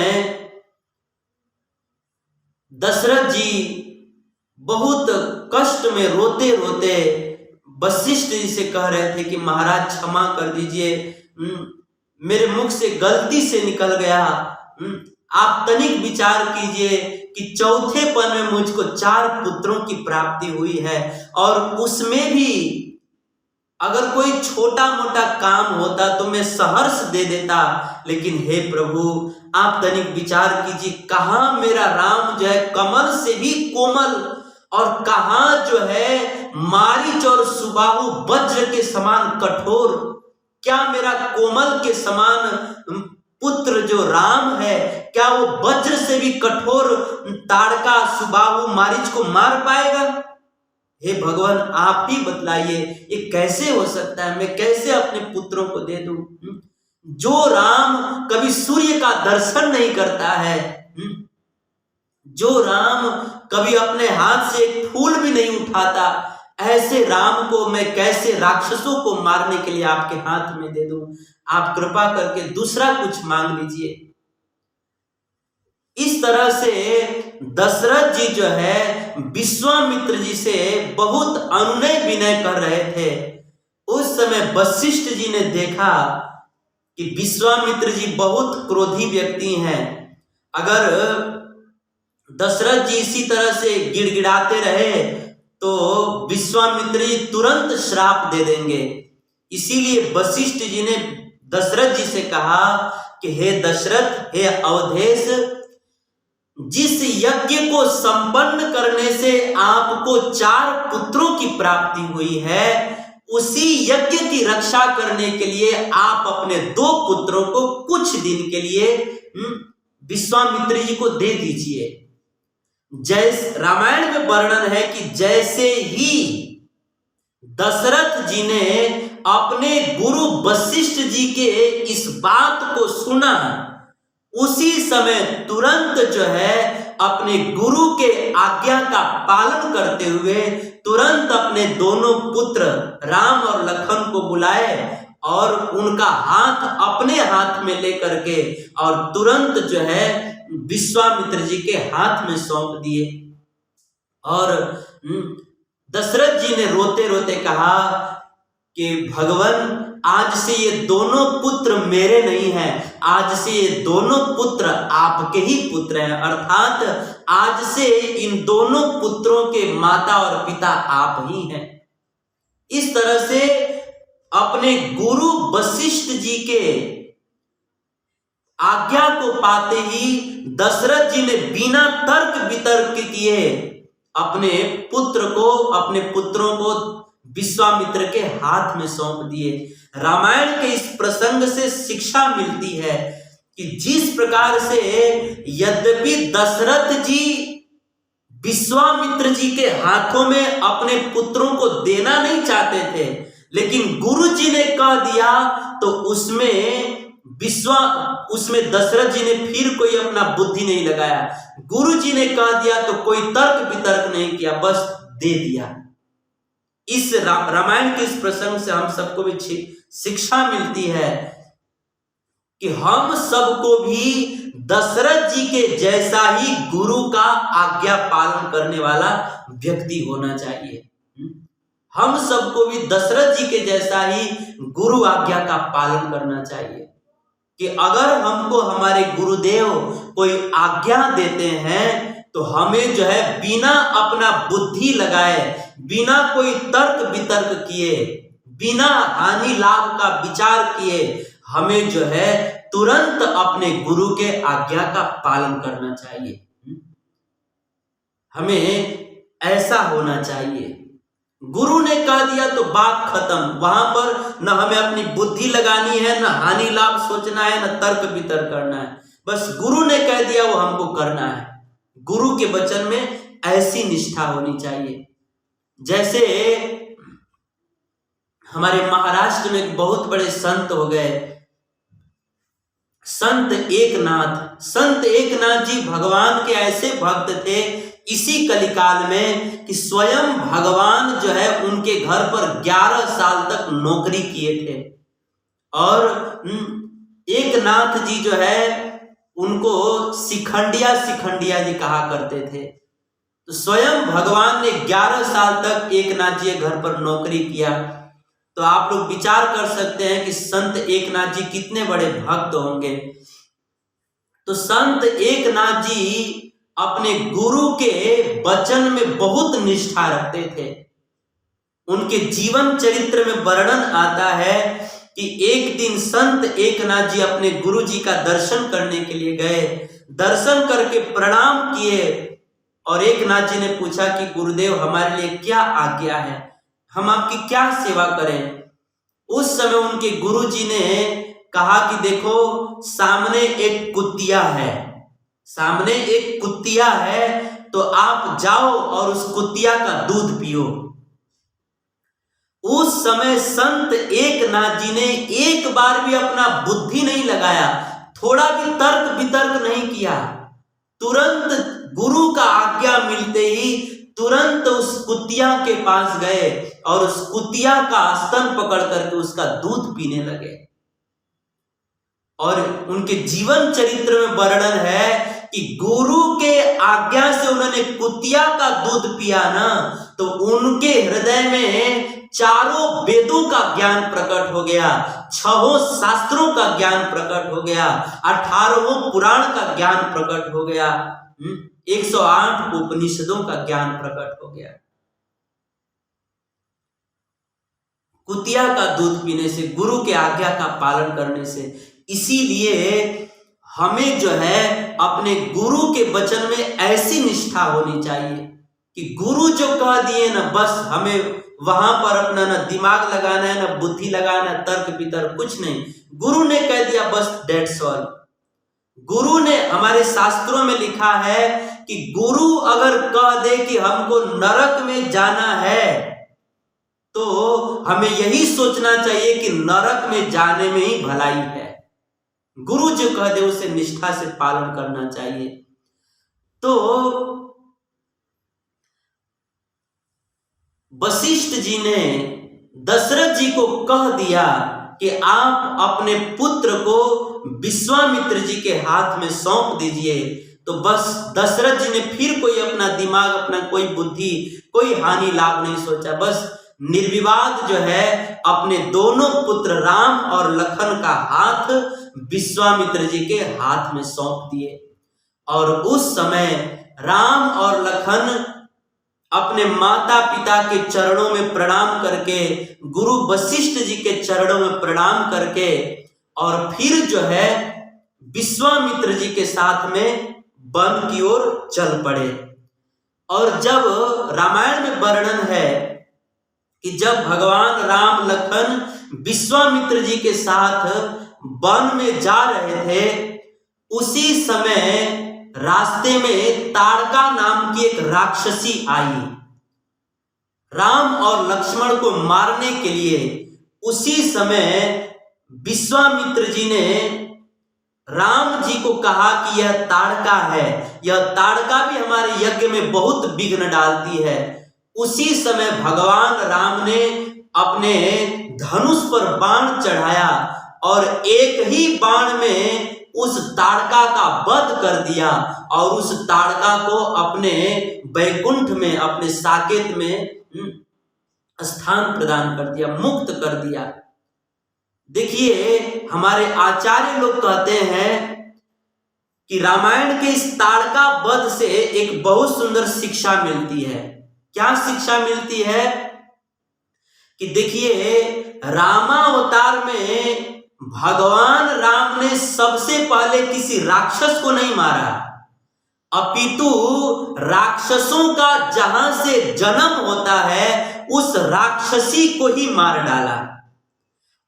दशरथ जी बहुत कष्ट में रोते रोते वशिष्ठ जी से कह रहे थे कि महाराज क्षमा कर दीजिए, मेरे मुख से गलती से निकल गया, आप तनिक विचार कीजिए कि चौथे पन में मुझको 4 पुत्रों की प्राप्ति हुई है, और उसमें भी अगर कोई छोटा मोटा काम होता तो मैं सहर्ष दे देता, लेकिन हे प्रभु आप तनिक विचार कीजिए, कहां मेरा राम जो है कमल से भी कोमल, और कहां जो है मारीच और सुबाहु वज्र के समान कठोर, क्या मेरा कोमल के समान पुत्र जो राम है, क्या वो वज्र से भी कठोर ताड़का सुबाहु मारीच को मार पाएगा? हे भगवान आप ही बतलाइए, ये कैसे हो सकता है, मैं कैसे अपने पुत्रों को दे दूं? जो राम कभी सूर्य का दर्शन नहीं करता है, जो राम कभी अपने हाथ से एक फूल भी नहीं उठाता, ऐसे राम को मैं कैसे राक्षसों को मारने के लिए आपके हाथ में दे दूं? आप कृपा करके दूसरा कुछ मांग लीजिए। इस तरह से दशरथ जी जो है विश्वामित्र जी से बहुत अनुनय विनय कर रहे थे। उस समय वशिष्ठ जी ने देखा कि विश्वामित्र जी बहुत क्रोधी व्यक्ति हैं, अगर दशरथ जी इसी तरह से गिड़गिड़ाते रहे तो विश्वामित्र जी तुरंत श्राप दे देंगे। इसीलिए वशिष्ठ जी ने दशरथ जी से कहा कि हे दशरथ, हे अवधेश, जिस यज्ञ को संपन्न करने से आपको 4 पुत्रों की प्राप्ति हुई है, उसी यज्ञ की रक्षा करने के लिए आप अपने 2 पुत्रों को कुछ दिन के लिए विश्वामित्र जी को दे दीजिए। जैसे रामायण में वर्णन है कि जैसे ही दशरथ जी ने अपने गुरु वशिष्ठ जी के इस बात को सुना, उसी समय तुरंत जो है अपने गुरु के आज्ञा का पालन करते हुए तुरंत अपने दोनों पुत्र राम और लखन को बुलाए और उनका हाथ अपने हाथ में लेकर के और तुरंत जो है विश्वामित्र जी के हाथ में सौंप दिए। और दशरथ जी ने रोते रोते कहा कि भगवान, आज से ये दोनों पुत्र मेरे नहीं हैं, आज से ये दोनों पुत्र आपके ही पुत्र हैं, अर्थात आज से इन दोनों पुत्रों के माता और पिता आप ही हैं। इस तरह से अपने गुरु वशिष्ठ जी के आज्ञा को पाते ही दशरथ जी ने बिना तर्क वितर्क किए अपने पुत्रों को विश्वामित्र के हाथ में सौंप दिए। रामायण के इस प्रसंग से शिक्षा मिलती है कि जिस प्रकार से यद्यपि दशरथ जी विश्वामित्र जी के हाथों में अपने पुत्रों को देना नहीं चाहते थे, लेकिन गुरु जी ने कह दिया तो उसमें दशरथ जी ने फिर कोई अपना बुद्धि नहीं लगाया। गुरु जी ने कह दिया तो कोई तर्क वितर्क नहीं किया, बस दे दिया। इस रामायण के इस प्रसंग से हम सबको भी शिक्षा मिलती है कि हम सबको भी दशरथ जी के जैसा ही गुरु का आज्ञा पालन करने वाला व्यक्ति होना चाहिए। हम सबको भी दशरथ जी के जैसा ही गुरु आज्ञा का पालन करना चाहिए कि अगर हमको हमारे गुरुदेव कोई आज्ञा देते हैं तो हमें जो है बिना अपना बुद्धि लगाए, बिना कोई तर्क वितर्क किए, बिना हानि लाभ का विचार किए हमें जो है तुरंत अपने गुरु के आज्ञा का पालन करना चाहिए। हमें ऐसा होना चाहिए। गुरु ने कह दिया तो बात खत्म, वहां पर न हमें अपनी बुद्धि लगानी है, न हानि लाभ सोचना है, न तर्क वितर्क करना है। बस गुरु ने कह दिया वो हमको करना है। गुरु के वचन में ऐसी निष्ठा होनी चाहिए। जैसे हमारे महाराष्ट्र में एक बहुत बड़े संत हो गए, संत एकनाथ जी भगवान के ऐसे भक्त थे इसी कलिकाल में कि स्वयं भगवान जो है उनके घर पर 11 साल तक नौकरी किए थे। और एकनाथ जी जो है उनको सिखंडिया जी कहा करते थे। तो स्वयं भगवान ने 11 साल तक एकनाथ जी के घर पर नौकरी किया। तो आप लोग विचार कर सकते हैं कि संत एकनाथ जी कितने बड़े भक्त होंगे। तो संत एकनाथ जी अपने गुरु के वचन में बहुत निष्ठा रखते थे। उनके जीवन चरित्र में वर्णन आता है कि एक दिन संत एकनाथ जी अपने गुरु जी का दर्शन करने के लिए गए। दर्शन करके प्रणाम किए और एकनाथ जी ने पूछा कि गुरुदेव हमारे लिए क्या आज्ञा है, हम आपकी क्या सेवा करें। उस समय उनके गुरु जी ने कहा कि देखो सामने एक कुतिया है तो आप जाओ और उस कुतिया का दूध पियो। उस समय संत एकनाथ जी ने एक बार भी अपना बुद्धि नहीं लगाया, थोड़ा भी तर्क वितर्क नहीं किया। तुरंत गुरु का आज्ञा मिलते ही तुरंत उस कुतिया के पास गए और उस कुतिया का स्तन पकड़ करके उसका दूध पीने लगे। और उनके जीवन चरित्र में वर्णन है कि गुरु के आज्ञा से उन्होंने कुतिया का दूध पिया ना, तो उनके हृदय में 4 वेदों का ज्ञान प्रकट हो गया, 6 शास्त्रों का ज्ञान प्रकट हो गया, 18 पुराण का ज्ञान प्रकट हो गया, 108 उपनिषदों का ज्ञान प्रकट हो गया। कुतिया का दूध पीने से, गुरु के आज्ञा का पालन करने से। इसीलिए हमें जो है अपने गुरु के वचन में ऐसी निष्ठा होनी चाहिए कि गुरु जो कह दिए ना, बस हमें वहां पर अपना ना दिमाग लगाना है, ना बुद्धि लगाना है, तर्क वितर्क कुछ नहीं। गुरु ने कह दिया बस, दैट्स ऑल। गुरु ने, हमारे शास्त्रों में लिखा है कि गुरु अगर कह दे कि हमको नरक में जाना है तो हमें यही सोचना चाहिए कि नरक में जाने में ही भलाई है। गुरु जो कह दे उसे निष्ठा से पालन करना चाहिए। तो वशिष्ठ जी ने दशरथ जी को कह दिया कि आप अपने पुत्र को विश्वामित्र जी के हाथ में सौंप दीजिए। तो बस दशरथ जी ने फिर कोई अपना दिमाग, अपना कोई बुद्धि, कोई हानि लाभ नहीं सोचा, बस निर्विवाद जो है अपने दोनों पुत्र राम और लखन का हाथ विश्वामित्र जी के हाथ में सौंप दिए। और उस समय राम और लखन अपने माता पिता के चरणों में प्रणाम करके, गुरु वशिष्ठ जी के चरणों में प्रणाम करके और फिर जो है विश्वामित्र जी के साथ में वन की ओर चल पड़े। और जब रामायण में वर्णन है कि जब भगवान राम लखन विश्वामित्र जी के साथ वन में जा रहे थे, उसी समय रास्ते में ताड़का नाम की एक राक्षसी आई राम और लक्ष्मण को मारने के लिए। उसी समय विश्वामित्र जी ने राम जी को कहा कि यह ताड़का है, यह ताड़का भी हमारे यज्ञ में बहुत विघ्न डालती है। उसी समय भगवान राम ने अपने धनुष पर बाण चढ़ाया और एक ही बाण में उस ताड़का का वध कर दिया और उस ताड़का को अपने वैकुंठ में, अपने साकेत में स्थान प्रदान कर दिया, मुक्त कर दिया। देखिए हमारे आचार्य लोग कहते हैं कि रामायण के इस ताड़का वध से एक बहुत सुंदर शिक्षा मिलती है। क्या शिक्षा मिलती है कि देखिए रामावतार में भगवान राम ने सबसे पहले किसी राक्षस को नहीं मारा, अपितु राक्षसों का जहां से जन्म होता है उस राक्षसी को ही मार डाला।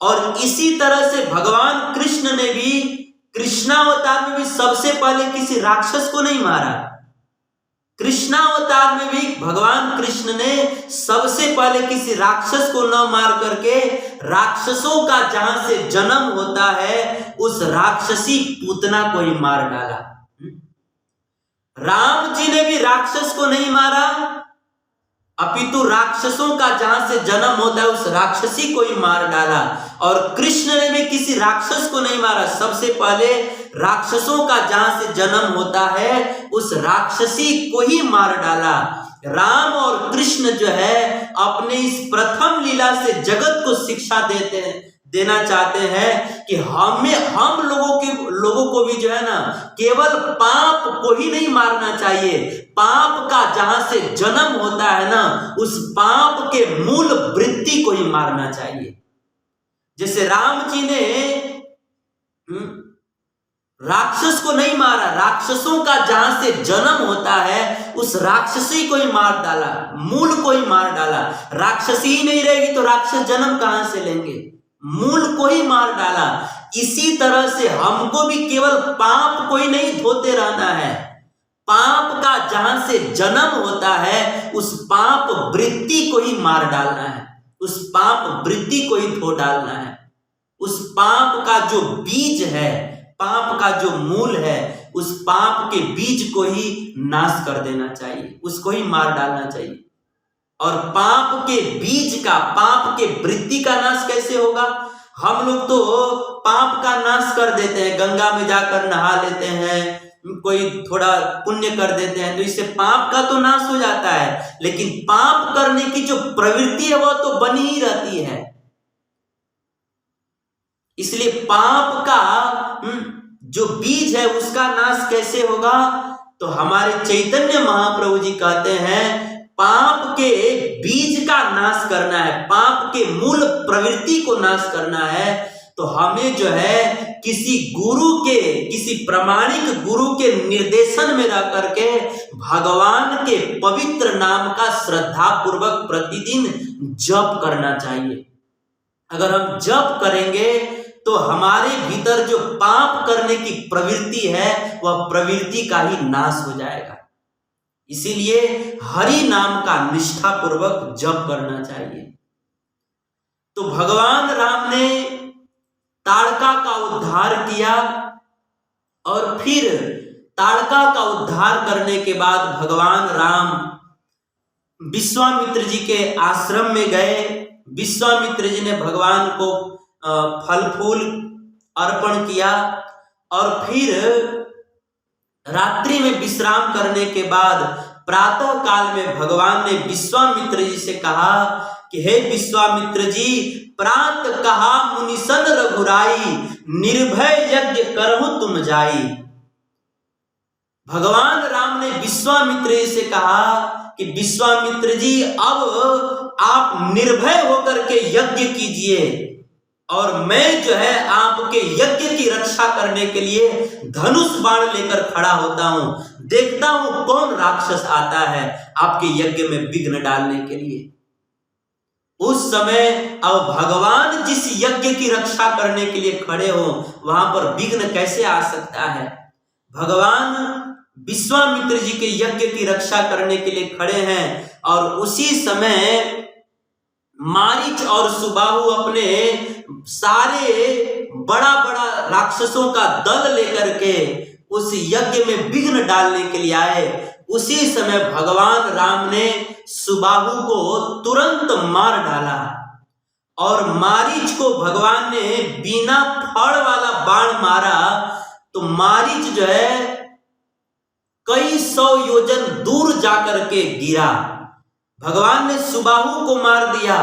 और इसी तरह से भगवान कृष्ण ने भी कृष्णावतार में भी सबसे पहले किसी राक्षस को नहीं मारा। कृष्णावतार में भी भगवान कृष्ण ने सबसे पहले किसी राक्षस को न मार करके राक्षसों का जहां से जन्म होता है उस राक्षसी पूतना को ही मार डाला। राम जी ने भी राक्षस को नहीं मारा, अपितु राक्षसों का जहां से जन्म होता है उस राक्षसी को ही मार डाला। और कृष्ण ने भी किसी राक्षस को नहीं मारा, सबसे पहले राक्षसों का जहां से जन्म होता है उस राक्षसी को ही मार डाला। राम और कृष्ण जो है अपने इस प्रथम लीला से जगत को शिक्षा देना चाहते हैं कि हम लोगों को भी जो है ना केवल पाप को ही नहीं मारना चाहिए, पाप का जहां से जन्म होता है ना उस पाप के मूल वृत्ति को ही मारना चाहिए। जैसे राम जी ने राक्षस को नहीं मारा, राक्षसों का जहां से जन्म होता है उस राक्षसी को ही मार डाला, मूल को ही मार डाला। राक्षसी ही नहीं रहेगी तो राक्षस जन्म कहां से लेंगे, मूल को ही मार डाला। इसी तरह से हमको भी केवल पाप को ही नहीं धोते रहना है, पाप का जहां से जन्म होता है उस पाप वृत्ति को ही मार डालना है, उस पाप वृत्ति को ही धो डालना है। उस पाप का जो बीज है, पाप का जो मूल है, उस पाप के बीज को ही नाश कर देना चाहिए, उसको ही मार डालना चाहिए। और पाप के बीज का, पाप के वृत्ति का नाश कैसे होगा? हम लोग तो पाप का नाश कर देते हैं, गंगा में जाकर नहा लेते हैं, कोई थोड़ा पुण्य कर देते हैं तो इससे पाप का तो नाश हो जाता है, लेकिन पाप करने की जो प्रवृत्ति है वह तो बनी ही रहती है। इसलिए पाप का जो बीज है उसका नाश कैसे होगा? तो हमारे चैतन्य महाप्रभु जी कहते हैं पाप के बीज का नाश करना है, पाप के मूल प्रवृत्ति को नाश करना है। तो हमें जो है किसी गुरु के, किसी प्रामाणिक गुरु के निर्देशन में रह करके भगवान के पवित्र नाम का श्रद्धा पूर्वक प्रतिदिन जप करना चाहिए। अगर हम जप करेंगे तो हमारे भीतर जो पाप करने की प्रवृत्ति है वह प्रवृत्ति का ही नाश हो जाएगा। इसीलिए हरि नाम का निष्ठा पूर्वक जप करना चाहिए। तो भगवान राम ने ताड़का का उद्धार किया और फिर ताड़का का उद्धार करने के बाद भगवान राम विश्वामित्र जी के आश्रम में गए। विश्वामित्र जी ने भगवान को फल फूल अर्पण किया और फिर रात्रि में विश्राम करने के बाद प्रातः काल में भगवान ने विश्वामित्र जी से कहा कि हे विश्वामित्र जी, प्रात कहा मुनिसन रघुराई, निर्भय यज्ञ करहु तुम जाई। भगवान राम ने विश्वामित्र जी से कहा कि विश्वामित्र जी, अब आप निर्भय होकर के यज्ञ कीजिए और मैं जो है आपके यज्ञ की रक्षा करने के लिए धनुष बाण लेकर खड़ा होता हूं, देखता हूं कौन राक्षस आता है आपके यज्ञ में विघ्न डालने के लिए। उस समय अब भगवान जिस यज्ञ की रक्षा करने के लिए खड़े हो, वहां पर विघ्न कैसे आ सकता है। भगवान विश्वामित्र जी के यज्ञ की रक्षा करने के लिए खड़े हैं और उसी समय मारीच और सुबाहु अपने सारे बड़ा बड़ा राक्षसों का दल लेकर के उस यज्ञ में विघ्न डालने के लिए आए। उसी समय भगवान राम ने सुबाहु को तुरंत मार डाला और मारीच को भगवान ने बिना फड़ वाला बाण मारा तो मारीच जो है कई 100 योजन दूर जाकर के गिरा। भगवान ने सुबाहु को मार दिया,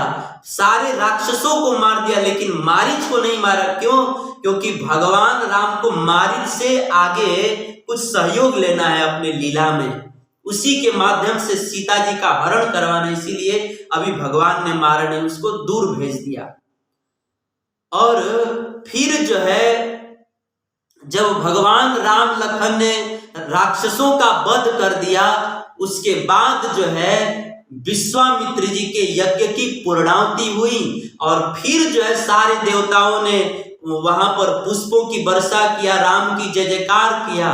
सारे राक्षसों को मार दिया, लेकिन मारीच को नहीं मारा। क्यों? क्योंकि भगवान राम को मारीच से आगे कुछ सहयोग लेना है अपने लीला में, उसी के माध्यम से सीता जी का हरण करवाना, इसीलिए अभी भगवान ने मारा नहीं, उसको दूर भेज दिया। और फिर जो है जब भगवान राम लखन ने राक्षसों का वध कर दिया, उसके बाद जो है विश्वामित्र जी के यज्ञ की पूर्णाहुति हुई और फिर जो है सारे देवताओं ने वहां पर पुष्पों की वर्षा किया, राम की जय जयकार किया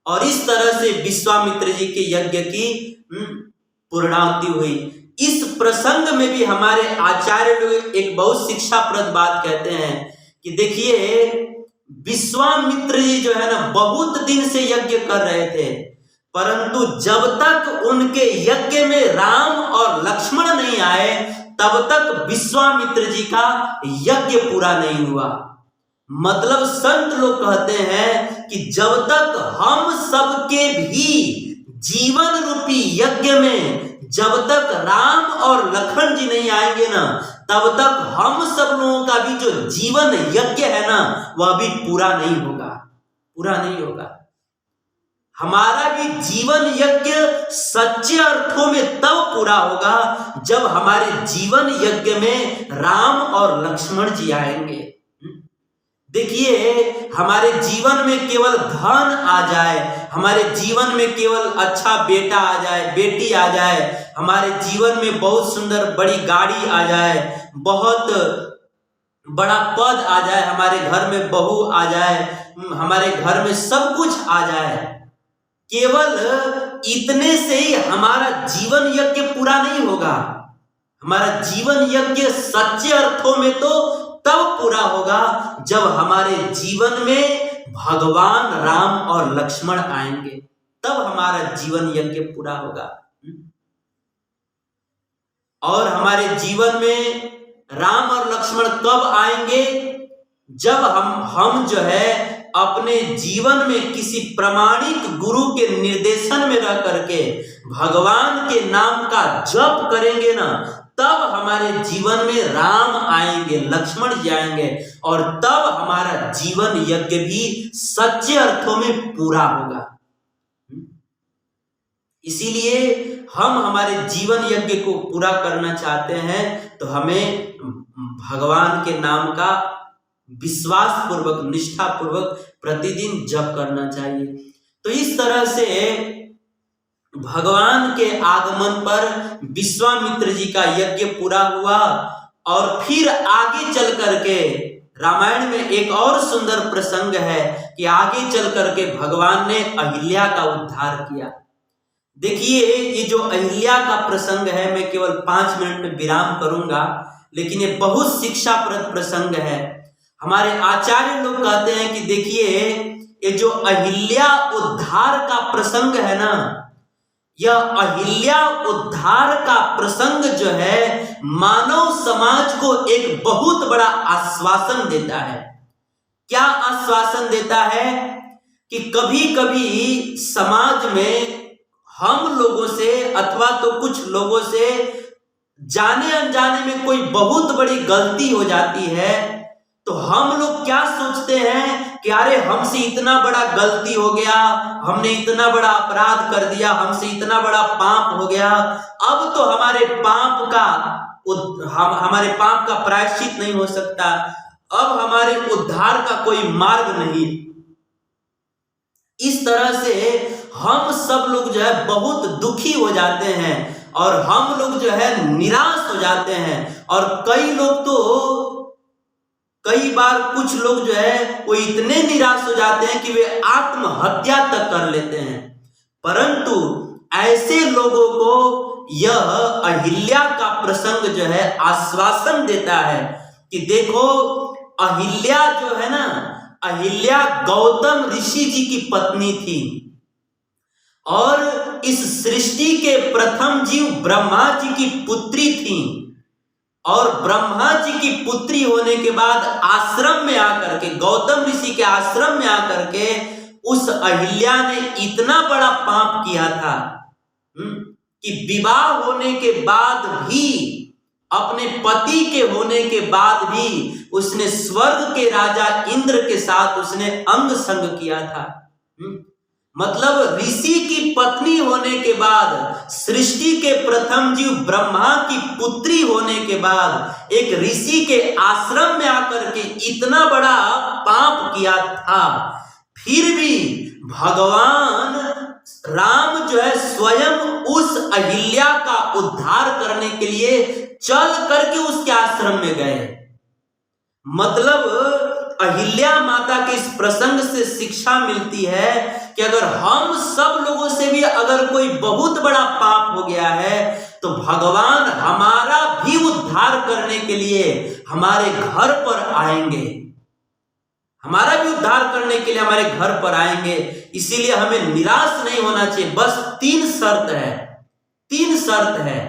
और इस तरह से विश्वामित्र जी के यज्ञ की पूर्णाहुति हुई। इस प्रसंग में भी हमारे आचार्य लोग एक बहुत शिक्षाप्रद बात कहते हैं कि देखिए, विश्वामित्र जी जो है ना बहुत दिन से यज्ञ कर रहे थे, परंतु जब तक उनके यज्ञ में राम और लक्ष्मण नहीं आए तब तक विश्वामित्र जी का यज्ञ पूरा नहीं हुआ। मतलब संत लोग कहते हैं कि जब तक हम सबके भी जीवन रूपी यज्ञ में जब तक राम और लखन जी नहीं आएंगे ना, तब तक हम सब लोगों का भी जो जीवन यज्ञ है ना, वह भी पूरा नहीं होगा, पूरा नहीं होगा। हमारा भी जीवन यज्ञ सच्चे अर्थों में तब पूरा होगा जब हमारे जीवन यज्ञ में राम और लक्ष्मण जी आएंगे। देखिए, हमारे जीवन में केवल धन आ जाए, हमारे जीवन में केवल अच्छा बेटा आ जाए, बेटी आ जाए, हमारे जीवन में बहुत सुंदर बड़ी गाड़ी आ जाए, बहुत बड़ा पद आ जाए, हमारे घर में बहू आ जाए, हमारे घर में सब कुछ आ जाए, केवल इतने से ही हमारा जीवन यज्ञ पूरा नहीं होगा। हमारा जीवन यज्ञ सच्चे अर्थों में तो तब पूरा होगा जब हमारे जीवन में भगवान राम और लक्ष्मण आएंगे, तब हमारा जीवन यज्ञ पूरा होगा। और हमारे जीवन में राम और लक्ष्मण कब आएंगे? जब हम जो है अपने जीवन में किसी प्रामाणिक गुरु के निर्देशन में रह करके भगवान के नाम का जप करेंगे ना, तब हमारे जीवन में राम आएंगे, लक्ष्मण जी आएंगे और तब हमारा जीवन यज्ञ भी सच्चे अर्थों में पूरा होगा। इसीलिए हम हमारे जीवन यज्ञ को पूरा करना चाहते हैं तो हमें भगवान के नाम का विश्वास पूर्वक, निष्ठा पूर्वक प्रतिदिन जप करना चाहिए। तो इस तरह से भगवान के आगमन पर विश्वामित्र जी का यज्ञ पूरा हुआ और फिर आगे चल करके रामायण में एक और सुंदर प्रसंग है कि आगे चल करके भगवान ने अहिल्या का उद्धार किया। देखिए, ये जो अहिल्या का प्रसंग है, मैं केवल 5 मिनट में विराम करूंगा, लेकिन ये बहुत शिक्षाप्रद प्रसंग है। हमारे आचार्य लोग कहते हैं कि देखिए, ये जो अहिल्या उद्धार का प्रसंग है ना, यह अहिल्या उद्धार का प्रसंग जो है मानव समाज को एक बहुत बड़ा आश्वासन देता है। क्या आश्वासन देता है? कि कभी कभी समाज में हम लोगों से अथवा तो कुछ लोगों से जाने अनजाने में कोई बहुत बड़ी गलती हो जाती है, तो हम लोग क्या सोचते हैं कि अरे हमसे इतना बड़ा गलती हो गया, हमने इतना बड़ा अपराध कर दिया, हमसे इतना बड़ा पाप हो गया, अब तो हमारे पाप का प्रायश्चित नहीं हो सकता, अब हमारे उद्धार का कोई मार्ग नहीं। इस तरह से हम सब लोग जो है बहुत दुखी हो जाते हैं और हम लोग जो है निराश हो जाते हैं। और कई बार कुछ लोग जो है वो इतने निराश हो जाते हैं कि वे आत्महत्या तक कर लेते हैं। परंतु ऐसे लोगों को यह अहिल्या का प्रसंग जो है आश्वासन देता है कि देखो, अहिल्या जो है ना, अहिल्या गौतम ऋषि जी की पत्नी थी और इस सृष्टि के प्रथम जीव ब्रह्मा जी की पुत्री थी। और ब्रह्मा जी की पुत्री होने के बाद आश्रम में आकर के, गौतम ऋषि के आश्रम में आकर के उस अहिल्या ने इतना बड़ा पाप किया था कि विवाह होने के बाद भी, अपने पति के होने के बाद भी उसने स्वर्ग के राजा इंद्र के साथ उसने अंग संग किया था। मतलब ऋषि की पत्नी होने के बाद, सृष्टि के प्रथम जीव ब्रह्मा की पुत्री होने के बाद एक ऋषि के आश्रम में आकर के इतना बड़ा पाप किया था, फिर भी भगवान राम जो है स्वयं उस अहिल्या का उद्धार करने के लिए चल करके उसके आश्रम में गए। मतलब अहिल्या माता के इस प्रसंग से शिक्षा मिलती है कि अगर हम सब लोगों से भी अगर कोई बहुत बड़ा पाप हो गया है, तो भगवान हमारा भी उद्धार करने के लिए हमारे घर पर आएंगे, हमारा भी उद्धार करने के लिए हमारे घर पर आएंगे। इसीलिए हमें निराश नहीं होना चाहिए। बस 3 शर्त है।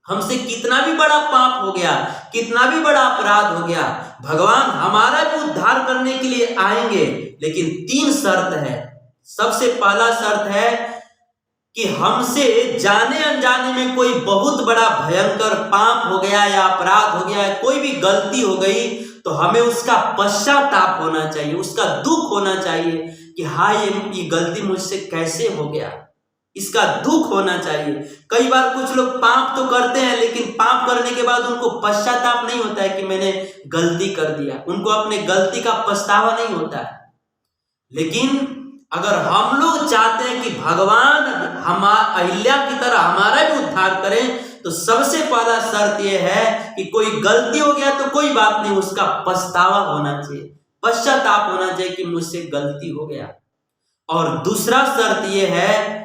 हमसे कितना भी बड़ा पाप हो गया, कितना भी बड़ा अपराध हो गया, भगवान हमारा भी उद्धार करने के लिए आएंगे, लेकिन 3 शर्त है। सबसे पहला शर्त है कि हमसे जाने अनजाने में कोई बहुत बड़ा भयंकर पाप हो गया या अपराध हो गया, कोई भी गलती हो गई, तो हमें उसका पश्चाताप होना चाहिए, उसका दुख होना चाहिए कि हाँ, ये गलती मुझसे कैसे हो गया, इसका दुख होना चाहिए। कई बार कुछ लोग पाप तो करते हैं, लेकिन पाप करने के बाद उनको पश्चाताप नहीं होता है कि मैंने गलती कर दिया, उनको अपने गलती का पछतावा नहीं होता है। लेकिन अगर हम लोग चाहते हैं कि भगवान अहिल्या की तरह हमारा भी उद्धार करें, तो सबसे पहला शर्त यह है कि कोई गलती हो गया तो कोई बात नहीं, उसका पछतावा होना चाहिए, पश्चाताप होना चाहिए कि मुझसे गलती हो गया। और दूसरा शर्त यह है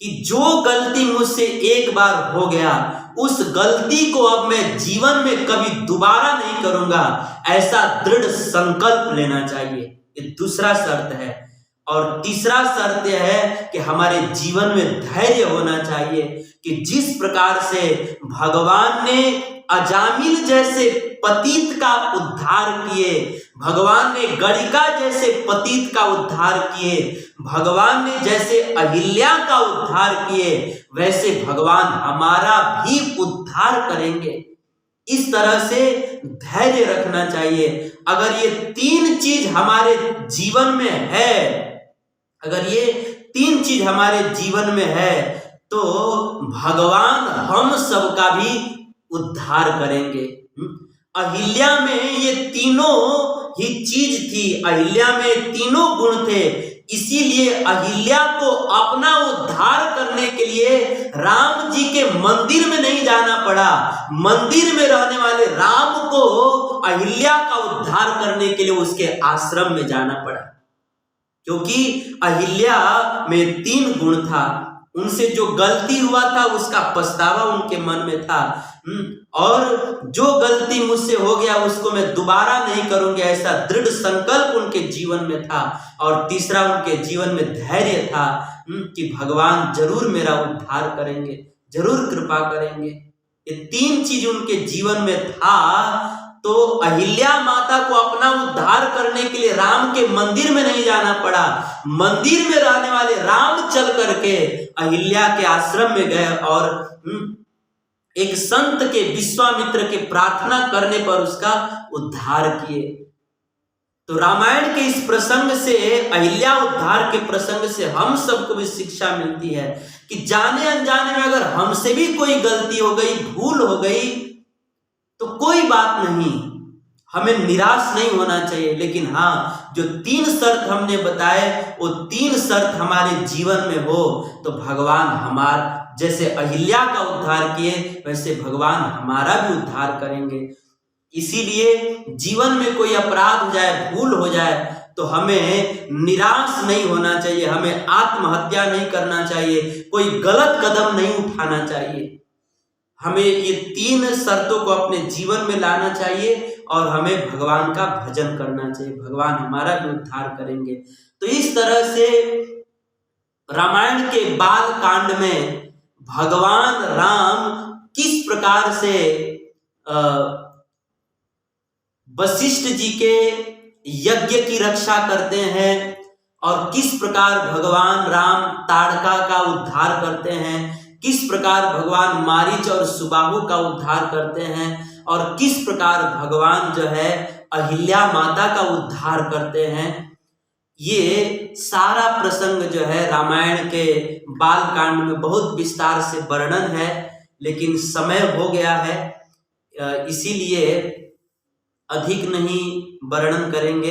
कि जो गलती मुझसे एक बार हो गया, उस गलती को अब मैं जीवन में कभी दोबारा नहीं करूंगा, ऐसा दृढ़ संकल्प लेना चाहिए। ये दूसरा शर्त है। और तीसरा शर्त यह है कि हमारे जीवन में धैर्य होना चाहिए कि जिस प्रकार से भगवान ने अजामिल जैसे पतित का उद्धार किए, भगवान ने गणिका जैसे पतित का उद्धार किए, भगवान ने जैसे अहिल्या का उद्धार किए, वैसे भगवान हमारा भी उद्धार करेंगे। इस तरह से धैर्य रखना चाहिए। अगर ये 3 चीज हमारे जीवन में है, अगर ये 3 चीज हमारे जीवन में है, तो भगवान हम सबका भी उद्धार करेंगे। अहिल्या में ये तीनों ही चीज थी, अहिल्या में तीनों गुण थे। इसीलिए अहिल्या को अपना उद्धार करने के लिए राम जी के मंदिर में नहीं जाना पड़ा, मंदिर में रहने वाले राम को अहिल्या का उद्धार करने के लिए उसके आश्रम में जाना पड़ा, क्योंकि अहिल्या में 3 गुण था। उनसे जो गलती हुआ था उसका पछतावा उनके मन में था। और जो गलती मुझसे हो गया उसको मैं दोबारा नहीं करूंगी, ऐसा दृढ़ संकल्प उनके जीवन में था। और तीसरा उनके जीवन में धैर्य था कि भगवान जरूर मेरा उद्धार करेंगे, जरूर कृपा करेंगे। ये तीन चीज उनके जीवन में था। तो अहिल्या माता को अपना उद्धार करने के लिए राम के मंदिर में नहीं जाना पड़ा, मंदिर में रहने वाले राम चल करके अहिल्या के आश्रम में गए और एक संत के, विश्वामित्र के प्रार्थना करने पर उसका उद्धार किए। तो रामायण के इस प्रसंग से, अहिल्या उद्धार के प्रसंग से हम सबको भी शिक्षा मिलती है कि जाने अनजाने में अगर हमसे भी कोई गलती हो गई, भूल हो गई, तो कोई बात नहीं, हमें निराश नहीं होना चाहिए। लेकिन हाँ, जो तीन शर्त हमने बताए वो तीन शर्त हमारे जीवन में हो तो भगवान हमारा, जैसे अहिल्या का उद्धार किए वैसे भगवान हमारा भी उद्धार करेंगे। इसीलिए जीवन में कोई अपराध हो जाए, भूल हो जाए, तो हमें निराश नहीं होना चाहिए, हमें आत्महत्या नहीं करना चाहिए, कोई गलत कदम नहीं उठाना चाहिए। हमें ये तीन शर्तों को अपने जीवन में लाना चाहिए और हमें भगवान का भजन करना चाहिए, भगवान हमारा भी उद्धार करेंगे। तो इस तरह से रामायण के बाल कांड में भगवान राम किस प्रकार से वशिष्ठ जी के यज्ञ की रक्षा करते हैं और किस प्रकार भगवान राम ताड़का का उद्धार करते हैं, किस प्रकार भगवान मारीच और सुबाहु का उद्धार करते हैं और किस प्रकार भगवान जो है अहिल्या माता का उद्धार करते हैं, ये सारा प्रसंग जो है रामायण के बाल कांड में बहुत विस्तार से वर्णन है। लेकिन समय हो गया है, इसीलिए अधिक नहीं वर्णन करेंगे।